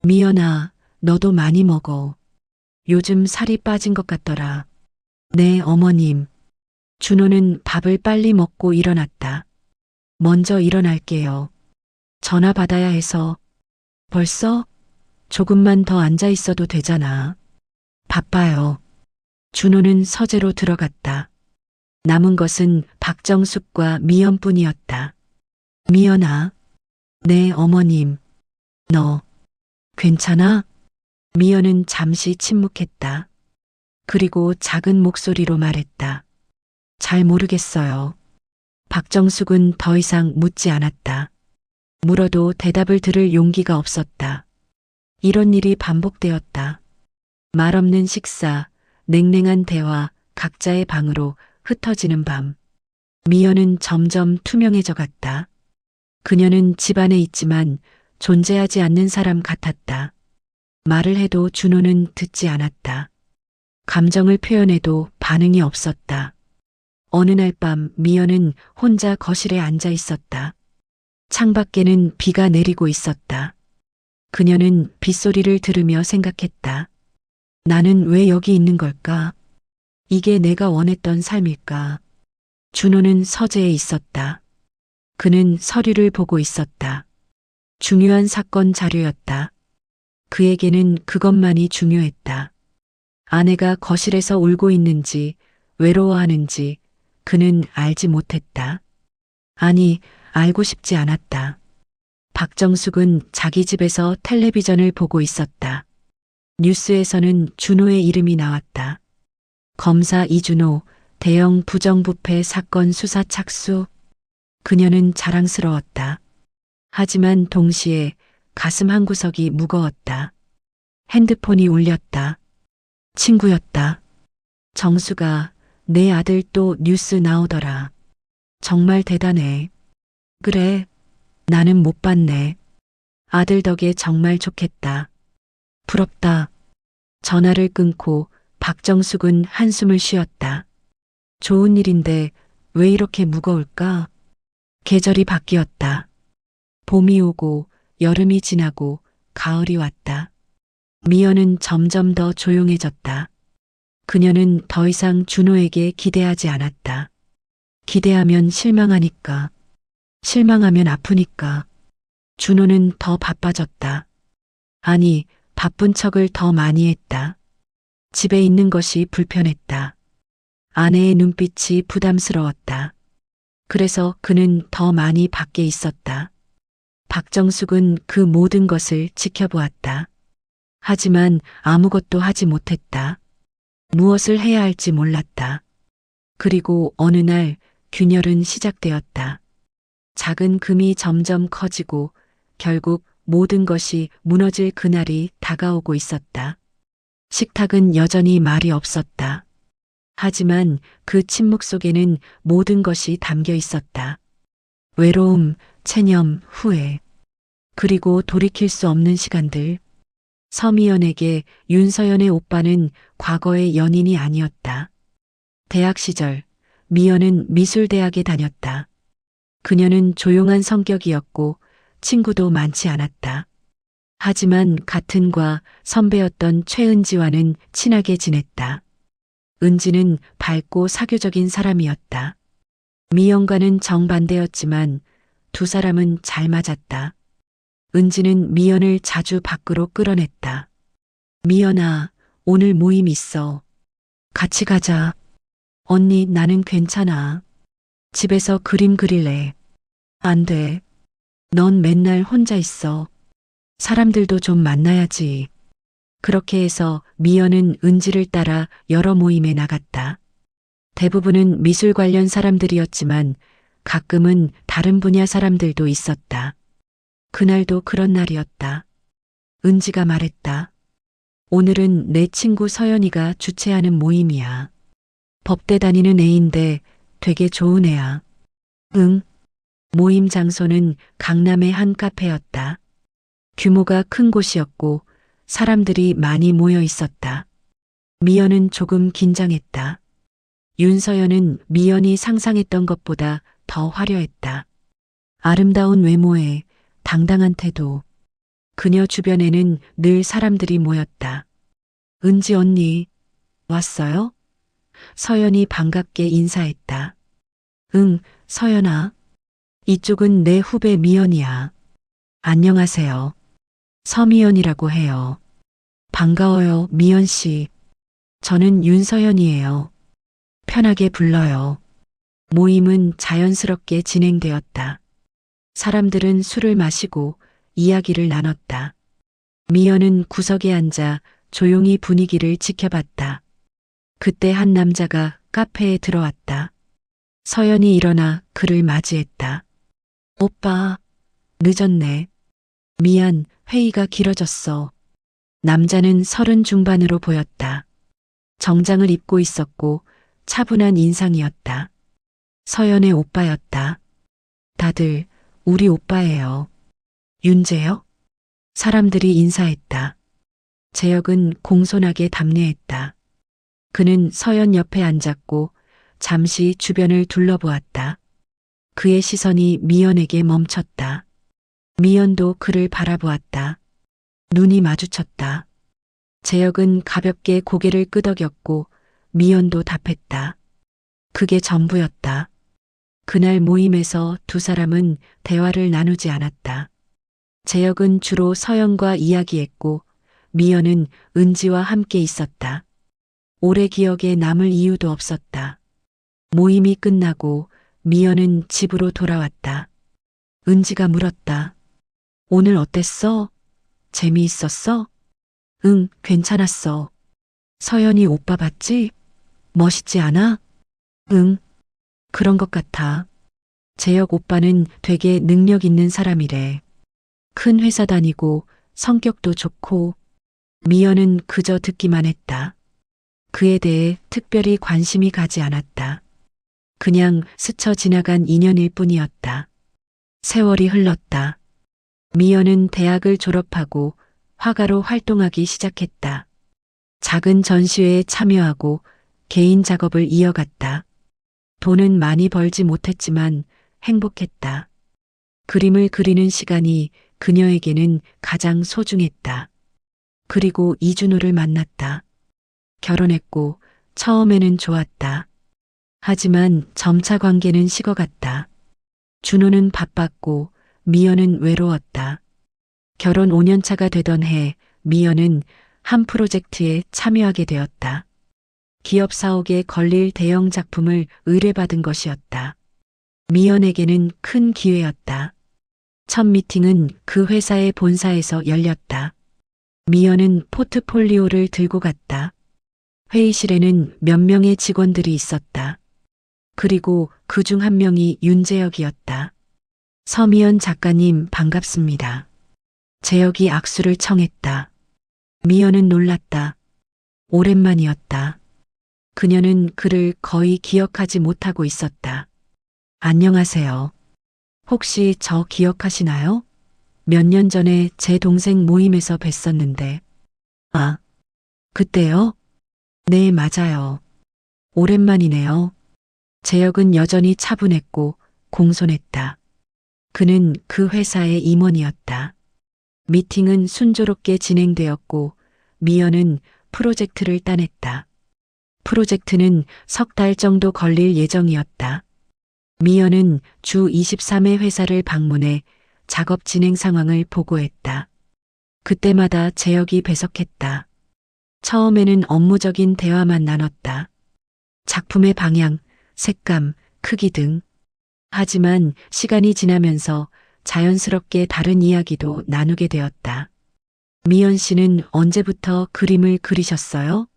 미연아, 너도 많이 먹어. 요즘 살이 빠진 것 같더라. 네, 어머님. 준호는 밥을 빨리 먹고 일어났다. 먼저 일어날게요. 전화 받아야 해서. 벌써? 조금만 더 앉아 있어도 되잖아. 바빠요. 준호는 서재로 들어갔다. 남은 것은 박정숙과 미연뿐이었다. 미연아. 네, 어머님. 너, 괜찮아? 미연은 잠시 침묵했다. 그리고 작은 목소리로 말했다. 잘 모르겠어요. 박정숙은 더 이상 묻지 않았다. 물어도 대답을 들을 용기가 없었다. 이런 일이 반복되었다. 말없는 식사, 냉랭한 대화, 각자의 방으로 흩어지는 밤. 미연은 점점 투명해져 갔다. 그녀는 집안에 있지만 존재하지 않는 사람 같았다. 말을 해도 준호는 듣지 않았다. 감정을 표현해도 반응이 없었다. 어느 날 밤 미연은 혼자 거실에 앉아 있었다. 창밖에는 비가 내리고 있었다. 그녀는 빗소리를 들으며 생각했다. 나는 왜 여기 있는 걸까? 이게 내가 원했던 삶일까? 준호는 서재에 있었다. 그는 서류를 보고 있었다. 중요한 사건 자료였다. 그에게는 그것만이 중요했다. 아내가 거실에서 울고 있는지 외로워하는지 그는 알지 못했다. 아니, 알고 싶지 않았다. 박정숙은 자기 집에서 텔레비전을 보고 있었다. 뉴스에서는 준호의 이름이 나왔다. 검사 이준호, 대형 부정부패 사건 수사 착수. 그녀는 자랑스러웠다. 하지만 동시에 가슴 한구석이 무거웠다. 핸드폰이 울렸다. 친구였다. 정수가 내 아들 또 뉴스 나오더라. 정말 대단해. 그래, 나는 못 봤네. 아들 덕에 정말 좋겠다. 부럽다. 전화를 끊고 박정숙은 한숨을 쉬었다. 좋은 일인데 왜 이렇게 무거울까? 계절이 바뀌었다. 봄이 오고 여름이 지나고 가을이 왔다. 미연은 점점 더 조용해졌다. 그녀는 더 이상 준호에게 기대하지 않았다. 기대하면 실망하니까. 실망하면 아프니까. 준호는 더 바빠졌다. 아니, 바쁜 척을 더 많이 했다. 집에 있는 것이 불편했다. 아내의 눈빛이 부담스러웠다. 그래서 그는 더 많이 밖에 있었다. 박정숙은 그 모든 것을 지켜보았다. 하지만 아무것도 하지 못했다. 무엇을 해야 할지 몰랐다. 그리고 어느 날 균열은 시작되었다. 작은 금이 점점 커지고 결국 모든 것이 무너질 그날이 다가오고 있었다. 식탁은 여전히 말이 없었다. 하지만 그 침묵 속에는 모든 것이 담겨 있었다. 외로움, 체념, 후회. 그리고 돌이킬 수 없는 시간들. 서미연에게 윤서연의 오빠는 과거의 연인이 아니었다. 대학 시절 미연은 미술대학에 다녔다. 그녀는 조용한 성격이었고 친구도 많지 않았다. 하지만 같은 과 선배였던 최은지와는 친하게 지냈다. 은지는 밝고 사교적인 사람이었다. 미연과는 정반대였지만 두 사람은 잘 맞았다. 은지는 미연을 자주 밖으로 끌어냈다. 미연아, 오늘 모임 있어. 같이 가자. 언니, 나는 괜찮아. 집에서 그림 그릴래. 안 돼. 넌 맨날 혼자 있어. 사람들도 좀 만나야지. 그렇게 해서 미연은 은지를 따라 여러 모임에 나갔다. 대부분은 미술 관련 사람들이었지만 가끔은 다른 분야 사람들도 있었다. 그날도 그런 날이었다. 은지가 말했다. 오늘은 내 친구 서연이가 주최하는 모임이야. 법대 다니는 애인데 되게 좋은 애야. 응. 모임 장소는 강남의 한 카페였다. 규모가 큰 곳이었고 사람들이 많이 모여 있었다. 미연은 조금 긴장했다. 윤서연은 미연이 상상했던 것보다 더 화려했다. 아름다운 외모에 당당한 태도. 그녀 주변에는 늘 사람들이 모였다. 은지 언니, 왔어요? 서연이 반갑게 인사했다. 응, 서연아. 이쪽은 내 후배 미연이야. 안녕하세요. 서미연이라고 해요. 반가워요, 미연 씨. 저는 윤서연이에요. 편하게 불러요. 모임은 자연스럽게 진행되었다. 사람들은 술을 마시고 이야기를 나눴다. 미연은 구석에 앉아 조용히 분위기를 지켜봤다. 그때 한 남자가 카페에 들어왔다. 서연이 일어나 그를 맞이했다. 오빠, 늦었네. 미안, 회의가 길어졌어. 남자는 30 중반으로 보였다. 정장을 입고 있었고 차분한 인상이었다. 서연의 오빠였다. 다들 우리 오빠예요. 윤재혁? 사람들이 인사했다. 재혁은 공손하게 답례했다. 그는 서연 옆에 앉았고 잠시 주변을 둘러보았다. 그의 시선이 미연에게 멈췄다. 미연도 그를 바라보았다. 눈이 마주쳤다. 재혁은 가볍게 고개를 끄덕였고 미연도 답했다. 그게 전부였다. 그날 모임에서 두 사람은 대화를 나누지 않았다. 재혁은 주로 서연과 이야기했고 미연은 은지와 함께 있었다. 오래 기억에 남을 이유도 없었다. 모임이 끝나고 미연은 집으로 돌아왔다. 은지가 물었다. 오늘 어땠어? 재미있었어? 응, 괜찮았어. 서연이 오빠 봤지? 멋있지 않아? 응, 그런 것 같아. 재혁 오빠는 되게 능력 있는 사람이래. 큰 회사 다니고 성격도 좋고 미연은 그저 듣기만 했다. 그에 대해 특별히 관심이 가지 않았다. 그냥 스쳐 지나간 인연일 뿐이었다. 세월이 흘렀다. 미연은 대학을 졸업하고 화가로 활동하기 시작했다. 작은 전시회에 참여하고 개인 작업을 이어갔다. 돈은 많이 벌지 못했지만 행복했다. 그림을 그리는 시간이 그녀에게는 가장 소중했다. 그리고 이준호를 만났다. 결혼했고 처음에는 좋았다. 하지만 점차 관계는 식어갔다. 준호는 바빴고 미연은 외로웠다. 결혼 5년 차가 되던 해 미연은 한 프로젝트에 참여하게 되었다. 기업 사옥에 걸릴 대형 작품을 의뢰받은 것이었다. 미연에게는 큰 기회였다. 첫 미팅은 그 회사의 본사에서 열렸다. 미연은 포트폴리오를 들고 갔다. 회의실에는 몇 명의 직원들이 있었다. 그리고 그 중 한 명이 윤재혁이었다. 서미연 작가님 반갑습니다. 재혁이 악수를 청했다. 미연은 놀랐다. 오랜만이었다. 그녀는 그를 거의 기억하지 못하고 있었다. 안녕하세요. 혹시 저 기억하시나요? 몇 년 전에 제 동생 모임에서 뵀었는데. 아, 그때요? 네, 맞아요. 오랜만이네요. 재혁은 여전히 차분했고 공손했다. 그는 그 회사의 임원이었다. 미팅은 순조롭게 진행되었고 미연은 프로젝트를 따냈다. 프로젝트는 석 달 정도 걸릴 예정이었다. 미연은 주 23회 회사를 방문해 작업 진행 상황을 보고했다. 그때마다 재혁이 배석했다. 처음에는 업무적인 대화만 나눴다. 작품의 방향, 색감, 크기 등. 하지만 시간이 지나면서 자연스럽게 다른 이야기도 나누게 되었다. 미연 씨는 언제부터 그림을 그리셨어요?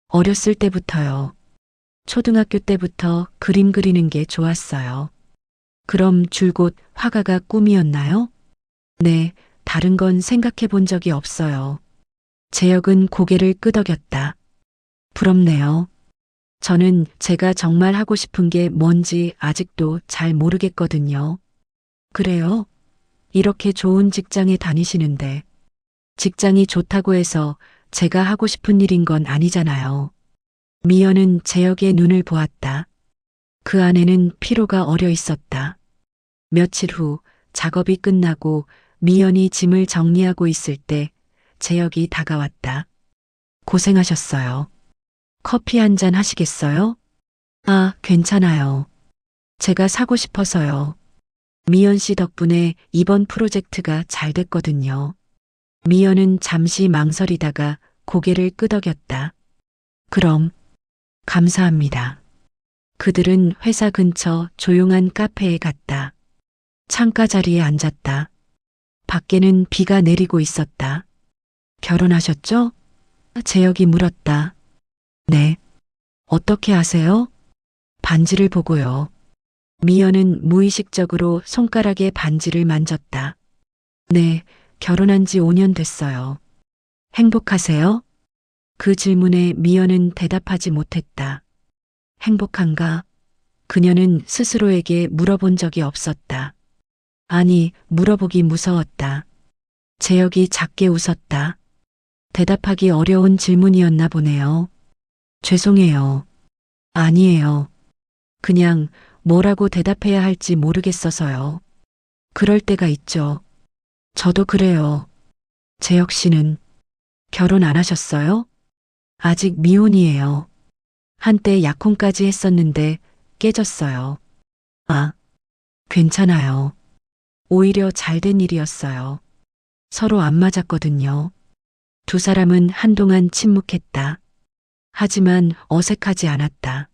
어렸을 때부터요. 초등학교 때부터 그림 그리는 게 좋았어요. 그럼 줄곧 화가가 꿈이었나요? 네, 다른 건 생각해 본 적이 없어요. 재혁은 고개를 끄덕였다. 부럽네요. 저는 제가 정말 하고 싶은 게 뭔지 아직도 잘 모르겠거든요. 그래요? 이렇게 좋은 직장에 다니시는데 직장이 좋다고 해서 제가 하고 싶은 일인 건 아니잖아요. 미연은 재혁의 눈을 보았다. 그 안에는 피로가 어려 있었다. 며칠 후 작업이 끝나고 미연이 짐을 정리하고 있을 때 재혁이 다가왔다. 고생하셨어요. 커피 한 잔 하시겠어요? 아, 괜찮아요. 제가 사고 싶어서요. 미연 씨 덕분에 이번 프로젝트가 잘 됐거든요. 미연은 잠시 망설이다가 고개를 끄덕였다. 그럼, 감사합니다. 그들은 회사 근처 조용한 카페에 갔다. 창가 자리에 앉았다. 밖에는 비가 내리고 있었다. 결혼하셨죠? 재혁이 물었다. 네. 어떻게 아세요? 반지를 보고요. 미연은 무의식적으로 손가락에 반지를 만졌다. 네, 결혼한 지 5년 됐어요. 행복하세요? 그 질문에 미연은 대답하지 못했다. 행복한가? 그녀는 스스로에게 물어본 적이 없었다. 아니, 물어보기 무서웠다. 재혁이 작게 웃었다. 대답하기 어려운 질문이었나 보네요. 죄송해요. 아니에요. 그냥 뭐라고 대답해야 할지 모르겠어서요. 그럴 때가 있죠. 저도 그래요. 재혁 씨는 결혼 안 하셨어요? 아직 미혼이에요. 한때 약혼까지 했었는데 깨졌어요. 아, 괜찮아요. 오히려 잘된 일이었어요. 서로 안 맞았거든요. 두 사람은 한동안 침묵했다. 하지만 어색하지 않았다.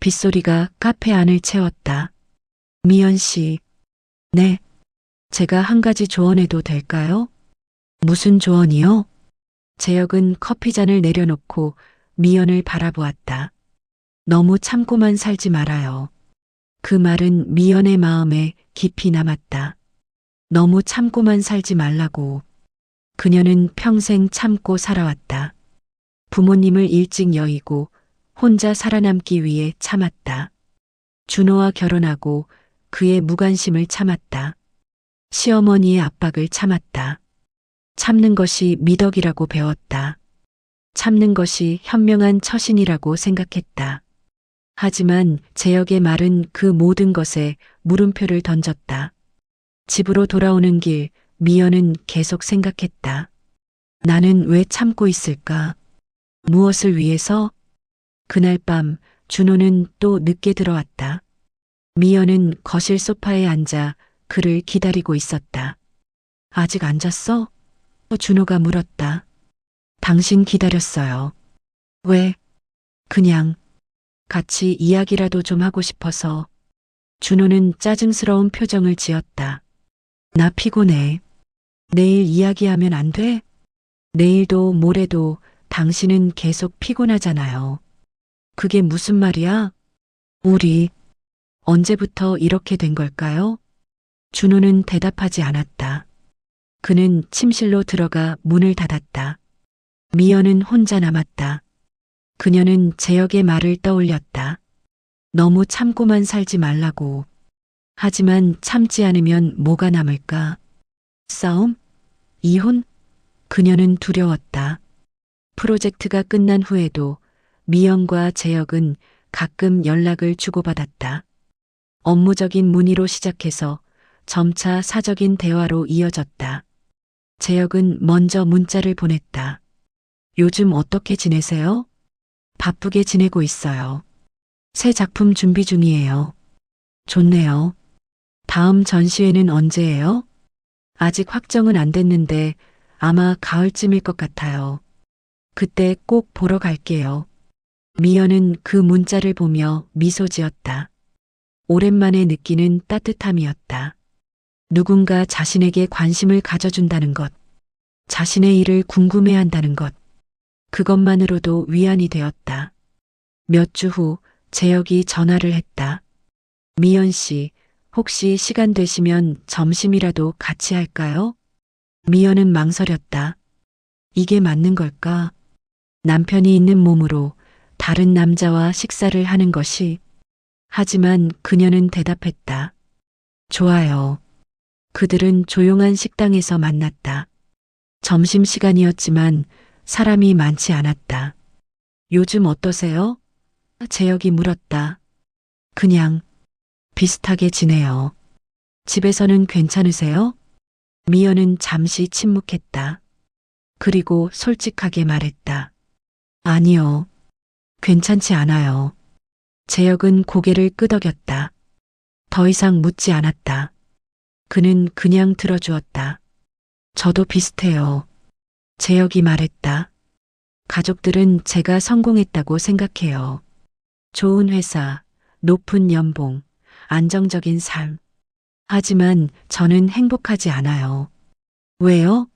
빗소리가 카페 안을 채웠다. 미연 씨. 네. 제가 한 가지 조언해도 될까요? 무슨 조언이요? 재혁은 커피잔을 내려놓고 미연을 바라보았다. 너무 참고만 살지 말아요. 그 말은 미연의 마음에 깊이 남았다. 너무 참고만 살지 말라고. 그녀는 평생 참고 살아왔다. 부모님을 일찍 여의고 혼자 살아남기 위해 참았다. 준호와 결혼하고 그의 무관심을 참았다. 시어머니의 압박을 참았다. 참는 것이 미덕이라고 배웠다. 참는 것이 현명한 처신이라고 생각했다. 하지만 재혁의 말은 그 모든 것에 물음표를 던졌다. 집으로 돌아오는 길, 미연은 계속 생각했다. 나는 왜 참고 있을까? 무엇을 위해서? 그날 밤 준호는 또 늦게 들어왔다. 미연은 거실 소파에 앉아 그를 기다리고 있었다. 아직 안 잤어? 준호가 물었다. 당신 기다렸어요. 왜? 그냥 같이 이야기라도 좀 하고 싶어서. 준호는 짜증스러운 표정을 지었다. 나 피곤해. 내일 이야기하면 안 돼? 내일도 모레도 당신은 계속 피곤하잖아요. 그게 무슨 말이야? 우리 언제부터 이렇게 된 걸까요? 준호는 대답하지 않았다. 그는 침실로 들어가 문을 닫았다. 미연은 혼자 남았다. 그녀는 재혁의 말을 떠올렸다. 너무 참고만 살지 말라고. 하지만 참지 않으면 뭐가 남을까? 싸움? 이혼? 그녀는 두려웠다. 프로젝트가 끝난 후에도 미연과 재혁은 가끔 연락을 주고받았다. 업무적인 문의로 시작해서 점차 사적인 대화로 이어졌다. 재혁은 먼저 문자를 보냈다. 요즘 어떻게 지내세요? 바쁘게 지내고 있어요. 새 작품 준비 중이에요. 좋네요. 다음 전시회는 언제예요? 아직 확정은 안 됐는데 아마 가을쯤일 것 같아요. 그때 꼭 보러 갈게요. 미연은 그 문자를 보며 미소 지었다. 오랜만에 느끼는 따뜻함이었다. 누군가 자신에게 관심을 가져준다는 것, 자신의 일을 궁금해한다는 것, 그것만으로도 위안이 되었다. 몇 주 후 재혁이 전화를 했다. 미연 씨, 혹시 시간 되시면 점심이라도 같이 할까요? 미연은 망설였다. 이게 맞는 걸까? 남편이 있는 몸으로 다른 남자와 식사를 하는 것이. 하지만 그녀는 대답했다. 좋아요. 그들은 조용한 식당에서 만났다. 점심시간이었지만 사람이 많지 않았다. 요즘 어떠세요? 재혁이 물었다. 그냥 비슷하게 지내요. 집에서는 괜찮으세요? 미연은 잠시 침묵했다. 그리고 솔직하게 말했다. 아니요. 괜찮지 않아요. 재혁은 고개를 끄덕였다. 더 이상 묻지 않았다. 그는 그냥 들어주었다. 저도 비슷해요. 재혁이 말했다. 가족들은 제가 성공했다고 생각해요. 좋은 회사, 높은 연봉, 안정적인 삶. 하지만 저는 행복하지 않아요. 왜요?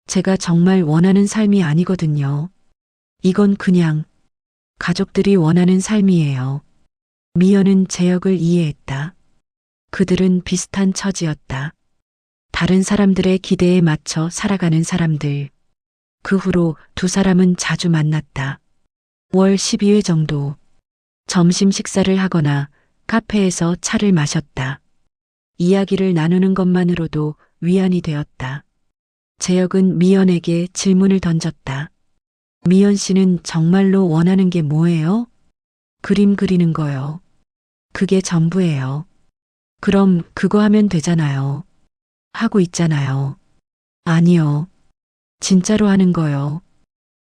제가 정말 원하는 삶이 아니거든요. 이건 그냥 가족들이 원하는 삶이에요. 미연은 재혁을 이해했다. 그들은 비슷한 처지였다. 다른 사람들의 기대에 맞춰 살아가는 사람들. 그 후로 두 사람은 자주 만났다. 월 12회 정도. 점심 식사를 하거나 카페에서 차를 마셨다. 이야기를 나누는 것만으로도 위안이 되었다. 재혁은 미연에게 질문을 던졌다. 미연 씨는 정말로 원하는 게 뭐예요? 그림 그리는 거요. 그게 전부예요. 그럼 그거 하면 되잖아요. 하고 있잖아요. 아니요. 진짜로 하는 거요.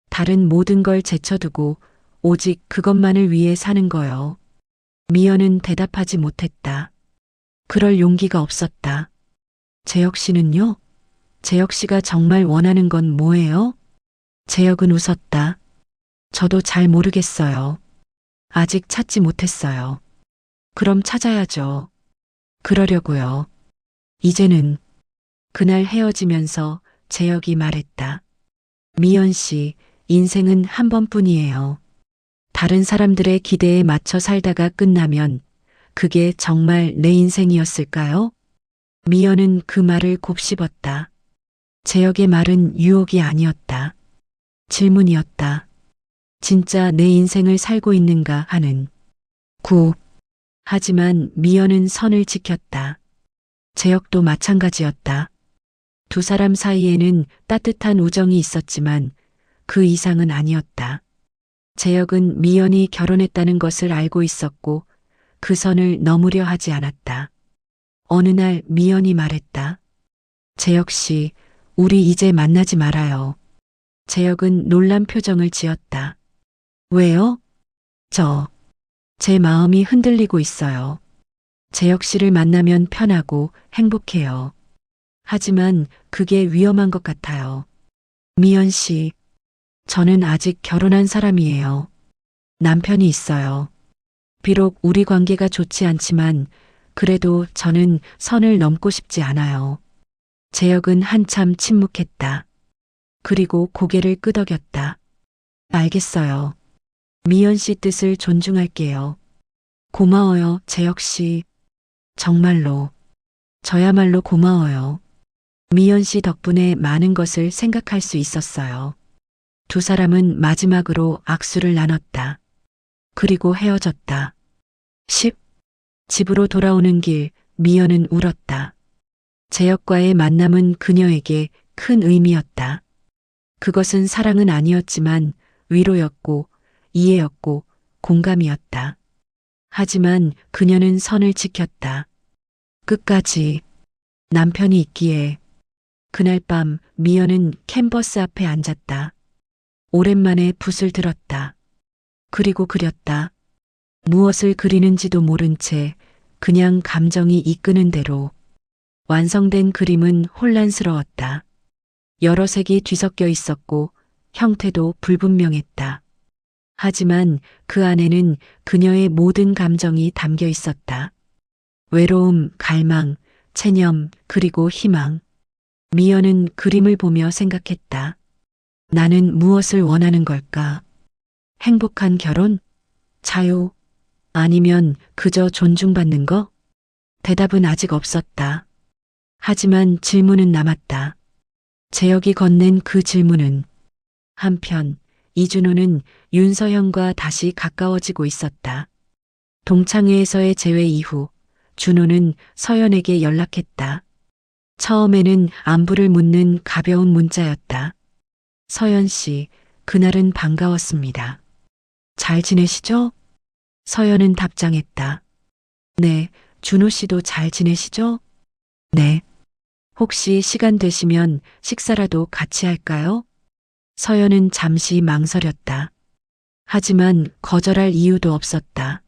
다른 모든 걸 제쳐두고 오직 그것만을 위해 사는 거요. 미연은 대답하지 못했다. 그럴 용기가 없었다. 재혁 씨는요? 재혁 씨가 정말 원하는 건 뭐예요? 재혁은 웃었다. 저도 잘 모르겠어요. 아직 찾지 못했어요. 그럼 찾아야죠. 그러려고요. 이제는. 그날 헤어지면서 재혁이 말했다. 미연 씨, 인생은 한 번뿐이에요. 다른 사람들의 기대에 맞춰 살다가 끝나면 그게 정말 내 인생이었을까요? 미연은 그 말을 곱씹었다. 재혁의 말은 유혹이 아니었다. 질문이었다. 진짜 내 인생을 살고 있는가 하는. 하지만 미연은 선을 지켰다. 재혁도 마찬가지였다. 두 사람 사이에는 따뜻한 우정이 있었지만 그 이상은 아니었다. 재혁은 미연이 결혼했다는 것을 알고 있었고 그 선을 넘으려 하지 않았다. 어느 날 미연이 말했다. 재혁 씨, 우리 이제 만나지 말아요. 재혁은 놀란 표정을 지었다. 왜요? 제 마음이 흔들리고 있어요. 재혁 씨를 만나면 편하고 행복해요. 하지만 그게 위험한 것 같아요. 미연 씨, 저는 아직 결혼한 사람이에요. 남편이 있어요. 비록 우리 관계가 좋지 않지만 그래도 저는 선을 넘고 싶지 않아요. 재혁은 한참 침묵했다. 그리고 고개를 끄덕였다. 알겠어요. 미연 씨 뜻을 존중할게요. 고마워요, 재혁 씨. 정말로. 저야말로 고마워요. 미연 씨 덕분에 많은 것을 생각할 수 있었어요. 두 사람은 마지막으로 악수를 나눴다. 그리고 헤어졌다. 10. 집으로 돌아오는 길, 미연은 울었다. 재혁과의 만남은 그녀에게 큰 의미였다. 그것은 사랑은 아니었지만 위로였고 이해였고 공감이었다. 하지만 그녀는 선을 지켰다. 끝까지. 남편이 있기에. 그날 밤 미연은 캔버스 앞에 앉았다. 오랜만에 붓을 들었다. 그리고 그렸다. 무엇을 그리는지도 모른 채 그냥 감정이 이끄는 대로. 완성된 그림은 혼란스러웠다. 여러 색이 뒤섞여 있었고 형태도 불분명했다. 하지만 그 안에는 그녀의 모든 감정이 담겨 있었다. 외로움, 갈망, 체념, 그리고 희망. 미연은 그림을 보며 생각했다. 나는 무엇을 원하는 걸까? 행복한 결혼? 자유? 아니면 그저 존중받는 거? 대답은 아직 없었다. 하지만 질문은 남았다. 재혁이 건넨 그 질문은. 한편 이준호는 윤서현과 다시 가까워지고 있었다. 동창회에서의 재회 이후 준호는 서연에게 연락했다. 처음에는 안부를 묻는 가벼운 문자였다. 서연 씨, 그날은 반가웠습니다. 잘 지내시죠? 서연은 답장했다. 네, 준호 씨도 잘 지내시죠? 네. 혹시 시간 되시면 식사라도 같이 할까요? 서연은 잠시 망설였다. 하지만 거절할 이유도 없었다.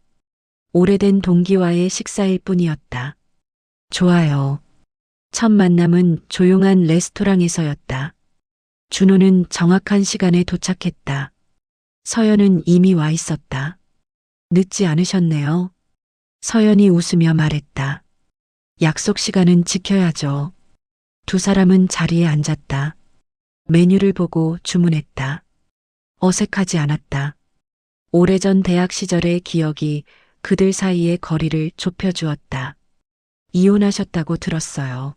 오래된 동기와의 식사일 뿐이었다. 좋아요. 첫 만남은 조용한 레스토랑에서였다. 준호는 정확한 시간에 도착했다. 서연은 이미 와 있었다. 늦지 않으셨네요. 서연이 웃으며 말했다. 약속 시간은 지켜야죠. 두 사람은 자리에 앉았다. 메뉴를 보고 주문했다. 어색하지 않았다. 오래전 대학 시절의 기억이 그들 사이의 거리를 좁혀주었다. 이혼하셨다고 들었어요.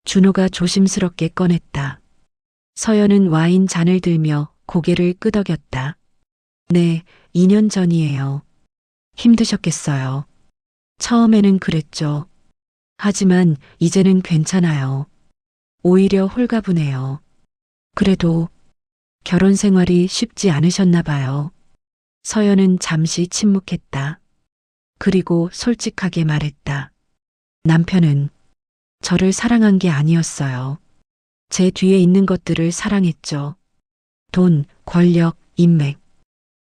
준호가 조심스럽게 꺼냈다. 서연은 와인 잔을 들며 고개를 끄덕였다. 네, 2년 전이에요. 힘드셨겠어요. 처음에는 그랬죠. 하지만 이제는 괜찮아요. 오히려 홀가분해요. 그래도 결혼 생활이 쉽지 않으셨나 봐요. 서연은 잠시 침묵했다. 그리고 솔직하게 말했다. 남편은 저를 사랑한 게 아니었어요. 제 뒤에 있는 것들을 사랑했죠. 돈, 권력, 인맥.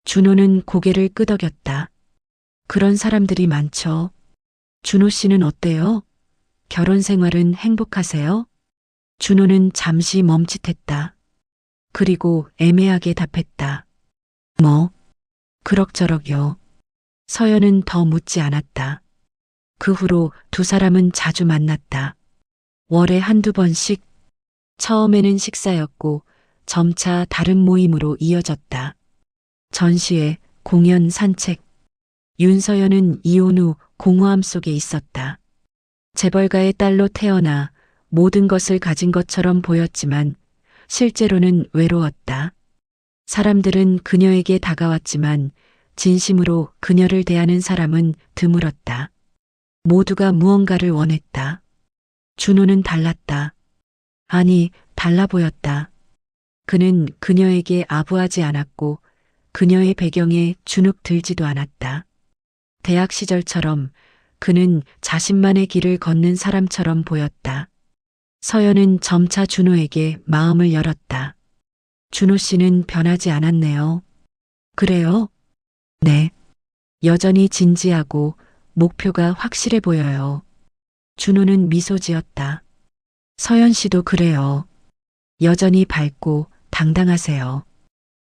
준호는 고개를 끄덕였다. 그런 사람들이 많죠. 준호 씨는 어때요? 결혼 생활은 행복하세요? 준호는 잠시 멈칫했다. 그리고 애매하게 답했다. 뭐? 그럭저럭요. 서연은 더 묻지 않았다. 그 후로 두 사람은 자주 만났다. 월에 한두 번씩. 처음에는 식사였고 점차 다른 모임으로 이어졌다. 전시회, 공연, 산책. 윤서연은 이혼 후 공허함 속에 있었다. 재벌가의 딸로 태어나 모든 것을 가진 것처럼 보였지만 실제로는 외로웠다. 사람들은 그녀에게 다가왔지만 진심으로 그녀를 대하는 사람은 드물었다. 모두가 무언가를 원했다. 준호는 달랐다. 아니, 달라 보였다. 그는 그녀에게 아부하지 않았고 그녀의 배경에 주눅 들지도 않았다. 대학 시절처럼 그는 자신만의 길을 걷는 사람처럼 보였다. 서연은 점차 준호에게 마음을 열었다. 준호 씨는 변하지 않았네요. 그래요? 네. 여전히 진지하고 목표가 확실해 보여요. 준호는 미소 지었다. 서연 씨도 그래요. 여전히 밝고 당당하세요.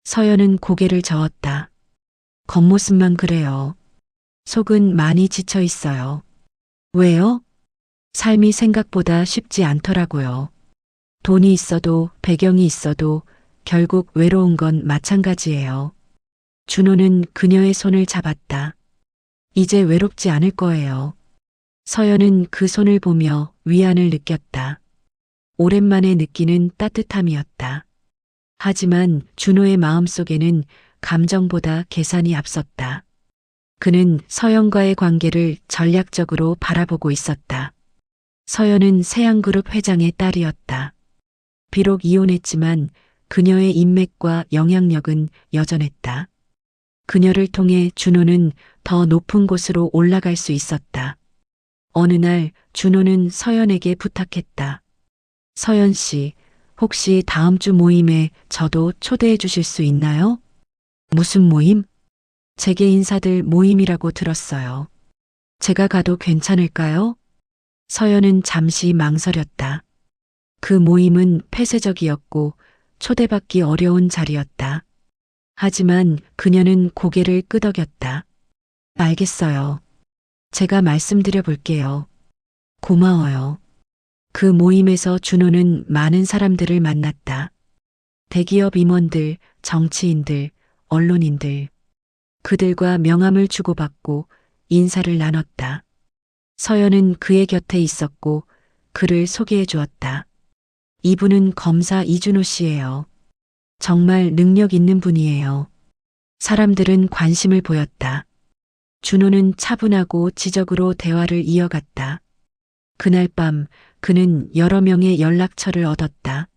서연은 고개를 저었다. 겉모습만 그래요. 속은 많이 지쳐 있어요. 왜요? 삶이 생각보다 쉽지 않더라고요. 돈이 있어도 배경이 있어도 결국 외로운 건 마찬가지예요. 준호는 그녀의 손을 잡았다. 이제 외롭지 않을 거예요. 서연은 그 손을 보며 위안을 느꼈다. 오랜만에 느끼는 따뜻함이었다. 하지만 준호의 마음속에는 감정보다 계산이 앞섰다. 그는 서연과의 관계를 전략적으로 바라보고 있었다. 서연은 세양그룹 회장의 딸이었다. 비록 이혼했지만 그녀의 인맥과 영향력은 여전했다. 그녀를 통해 준호는 더 높은 곳으로 올라갈 수 있었다. 어느 날 준호는 서연에게 부탁했다. 서연 씨, 혹시 다음 주 모임에 저도 초대해 주실 수 있나요? 무슨 모임? 재계 인사들 모임이라고 들었어요. 제가 가도 괜찮을까요? 서연은 잠시 망설였다. 그 모임은 폐쇄적이었고 초대받기 어려운 자리였다. 하지만 그녀는 고개를 끄덕였다. 알겠어요. 제가 말씀드려 볼게요. 고마워요. 그 모임에서 준호는 많은 사람들을 만났다. 대기업 임원들, 정치인들, 언론인들. 그들과 명함을 주고받고 인사를 나눴다. 서연은 그의 곁에 있었고 그를 소개해 주었다. 이분은 검사 이준호 씨예요. 정말 능력 있는 분이에요. 사람들은 관심을 보였다. 준호는 차분하고 지적으로 대화를 이어갔다. 그날 밤 그는 여러 명의 연락처를 얻었다.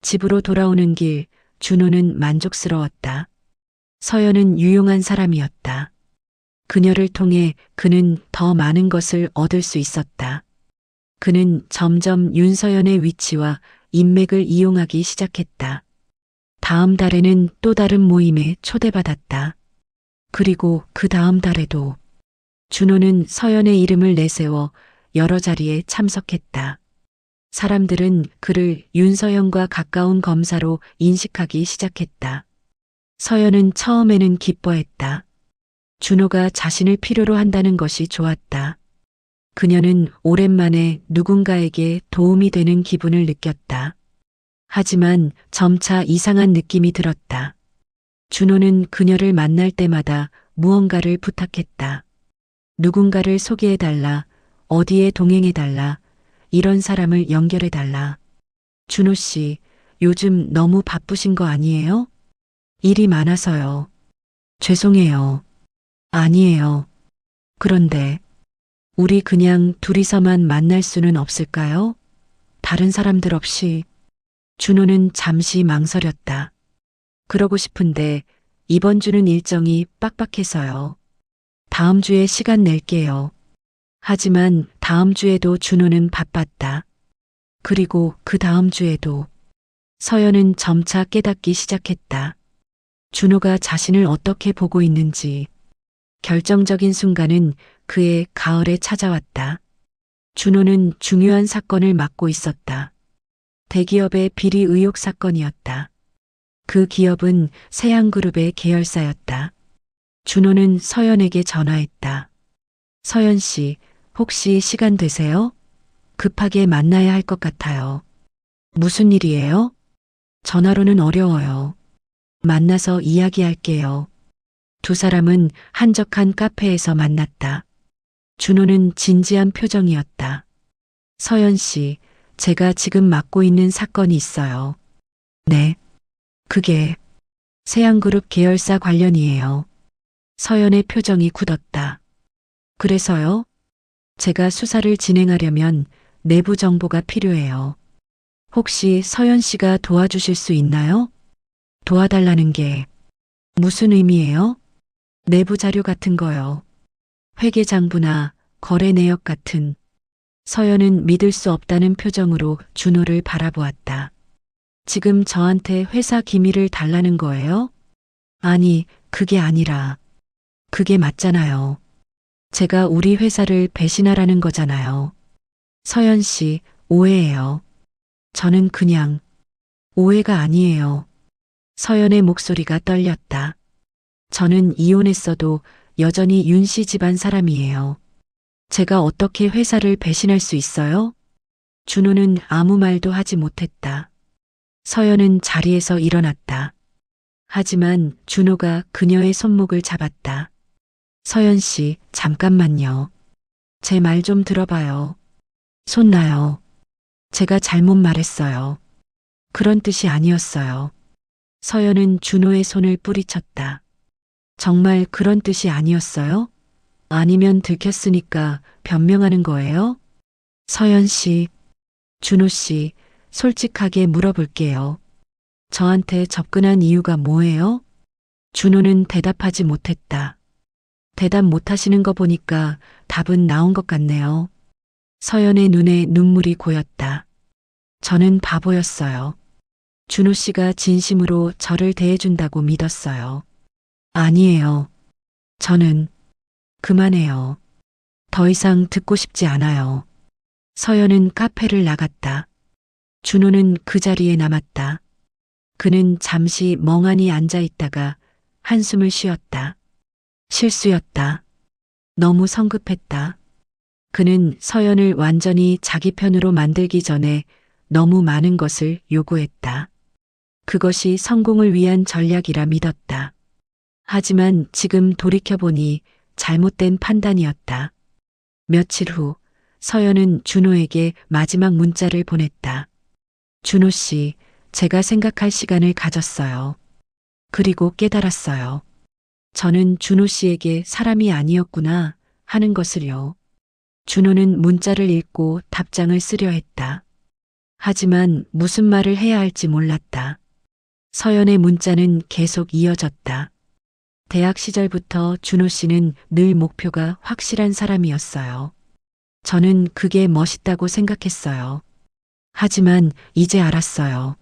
집으로 돌아오는 길 준호는 만족스러웠다. 서연은 유용한 사람이었다. 그녀를 통해 그는 더 많은 것을 얻을 수 있었다. 그는 점점 윤서연의 위치와 인맥을 이용하기 시작했다. 다음 달에는 또 다른 모임에 초대받았다. 그리고 그 다음 달에도 준호는 서연의 이름을 내세워 여러 자리에 참석했다. 사람들은 그를 윤서연과 가까운 검사로 인식하기 시작했다. 서연은 처음에는 기뻐했다. 준호가 자신을 필요로 한다는 것이 좋았다. 그녀는 오랜만에 누군가에게 도움이 되는 기분을 느꼈다. 하지만 점차 이상한 느낌이 들었다. 준호는 그녀를 만날 때마다 무언가를 부탁했다. 누군가를 소개해달라, 어디에 동행해달라, 이런 사람을 연결해달라. 준호 씨, 요즘 너무 바쁘신 거 아니에요? 일이 많아서요. 죄송해요. 아니에요. 그런데 우리 그냥 둘이서만 만날 수는 없을까요? 다른 사람들 없이. 준호는 잠시 망설였다. 그러고 싶은데 이번 주는 일정이 빡빡해서요. 다음 주에 시간 낼게요. 하지만 다음 주에도 준호는 바빴다. 그리고 그 다음 주에도. 서연은 점차 깨닫기 시작했다. 준호가 자신을 어떻게 보고 있는지. 결정적인 순간은 그의 가을에 찾아왔다. 준호는 중요한 사건을 맡고 있었다. 대기업의 비리 의혹 사건이었다. 그 기업은 세양그룹의 계열사였다. 준호는 서연에게 전화했다. 서연 씨, 혹시 시간 되세요? 급하게 만나야 할 것 같아요. 무슨 일이에요? 전화로는 어려워요. 만나서 이야기할게요. 두 사람은 한적한 카페에서 만났다. 준호는 진지한 표정이었다. 서연 씨, 제가 지금 맡고 있는 사건이 있어요. 네. 그게 세양그룹 계열사 관련이에요. 서연의 표정이 굳었다. 그래서요? 제가 수사를 진행하려면 내부 정보가 필요해요. 혹시 서연 씨가 도와주실 수 있나요? 도와달라는 게 무슨 의미예요? 내부 자료 같은 거요. 회계장부나 거래 내역 같은. 서연은 믿을 수 없다는 표정으로 준호를 바라보았다. 지금 저한테 회사 기밀을 달라는 거예요? 아니, 그게 아니라. 그게 맞잖아요. 제가 우리 회사를 배신하라는 거잖아요. 서연 씨, 오해예요. 저는 그냥 오해가 아니에요. 서연의 목소리가 떨렸다. 저는 이혼했어도 여전히 윤 씨 집안 사람이에요. 제가 어떻게 회사를 배신할 수 있어요? 준호는 아무 말도 하지 못했다. 서연은 자리에서 일어났다. 하지만 준호가 그녀의 손목을 잡았다. 서연 씨, 잠깐만요. 제 말 좀 들어봐요. 손 놔요. 제가 잘못 말했어요. 그런 뜻이 아니었어요. 서연은 준호의 손을 뿌리쳤다. 정말 그런 뜻이 아니었어요? 아니면 들켰으니까 변명하는 거예요? 서연 씨, 준호 씨, 솔직하게 물어볼게요. 저한테 접근한 이유가 뭐예요? 준호는 대답하지 못했다. 대답 못하시는 거 보니까 답은 나온 것 같네요. 서연의 눈에 눈물이 고였다. 저는 바보였어요. 준호 씨가 진심으로 저를 대해준다고 믿었어요. 아니에요. 저는 그만해요. 더 이상 듣고 싶지 않아요. 서연은 카페를 나갔다. 준호는 그 자리에 남았다. 그는 잠시 멍하니 앉아 있다가 한숨을 쉬었다. 실수였다. 너무 성급했다. 그는 서연을 완전히 자기 편으로 만들기 전에 너무 많은 것을 요구했다. 그것이 성공을 위한 전략이라 믿었다. 하지만 지금 돌이켜보니 잘못된 판단이었다. 며칠 후 서연은 준호에게 마지막 문자를 보냈다. 준호 씨, 제가 생각할 시간을 가졌어요. 그리고 깨달았어요. 저는 준호 씨에게 사람이 아니었구나 하는 것을요. 준호는 문자를 읽고 답장을 쓰려 했다. 하지만 무슨 말을 해야 할지 몰랐다. 서연의 문자는 계속 이어졌다. 대학 시절부터 준호 씨는 늘 목표가 확실한 사람이었어요. 저는 그게 멋있다고 생각했어요. 하지만 이제 알았어요.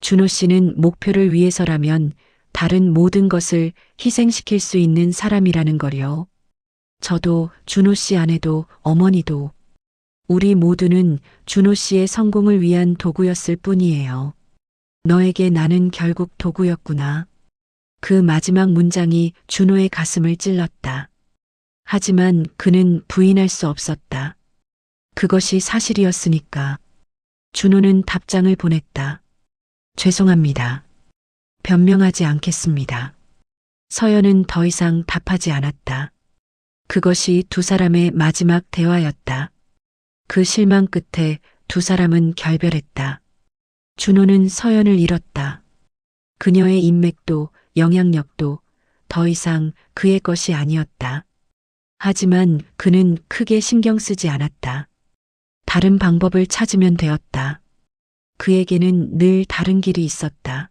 준호 씨는 목표를 위해서라면 다른 모든 것을 희생시킬 수 있는 사람이라는 걸요. 저도 준호 씨 아내도 어머니도 우리 모두는 준호 씨의 성공을 위한 도구였을 뿐이에요. 너에게 나는 결국 도구였구나. 그 마지막 문장이 준호의 가슴을 찔렀다. 하지만 그는 부인할 수 없었다. 그것이 사실이었으니까. 준호는 답장을 보냈다. 죄송합니다. 변명하지 않겠습니다. 서연은 더 이상 답하지 않았다. 그것이 두 사람의 마지막 대화였다. 그 실망 끝에 두 사람은 결별했다. 준호는 서연을 잃었다. 그녀의 인맥도 영향력도 더 이상 그의 것이 아니었다. 하지만 그는 크게 신경 쓰지 않았다. 다른 방법을 찾으면 되었다. 그에게는 늘 다른 길이 있었다.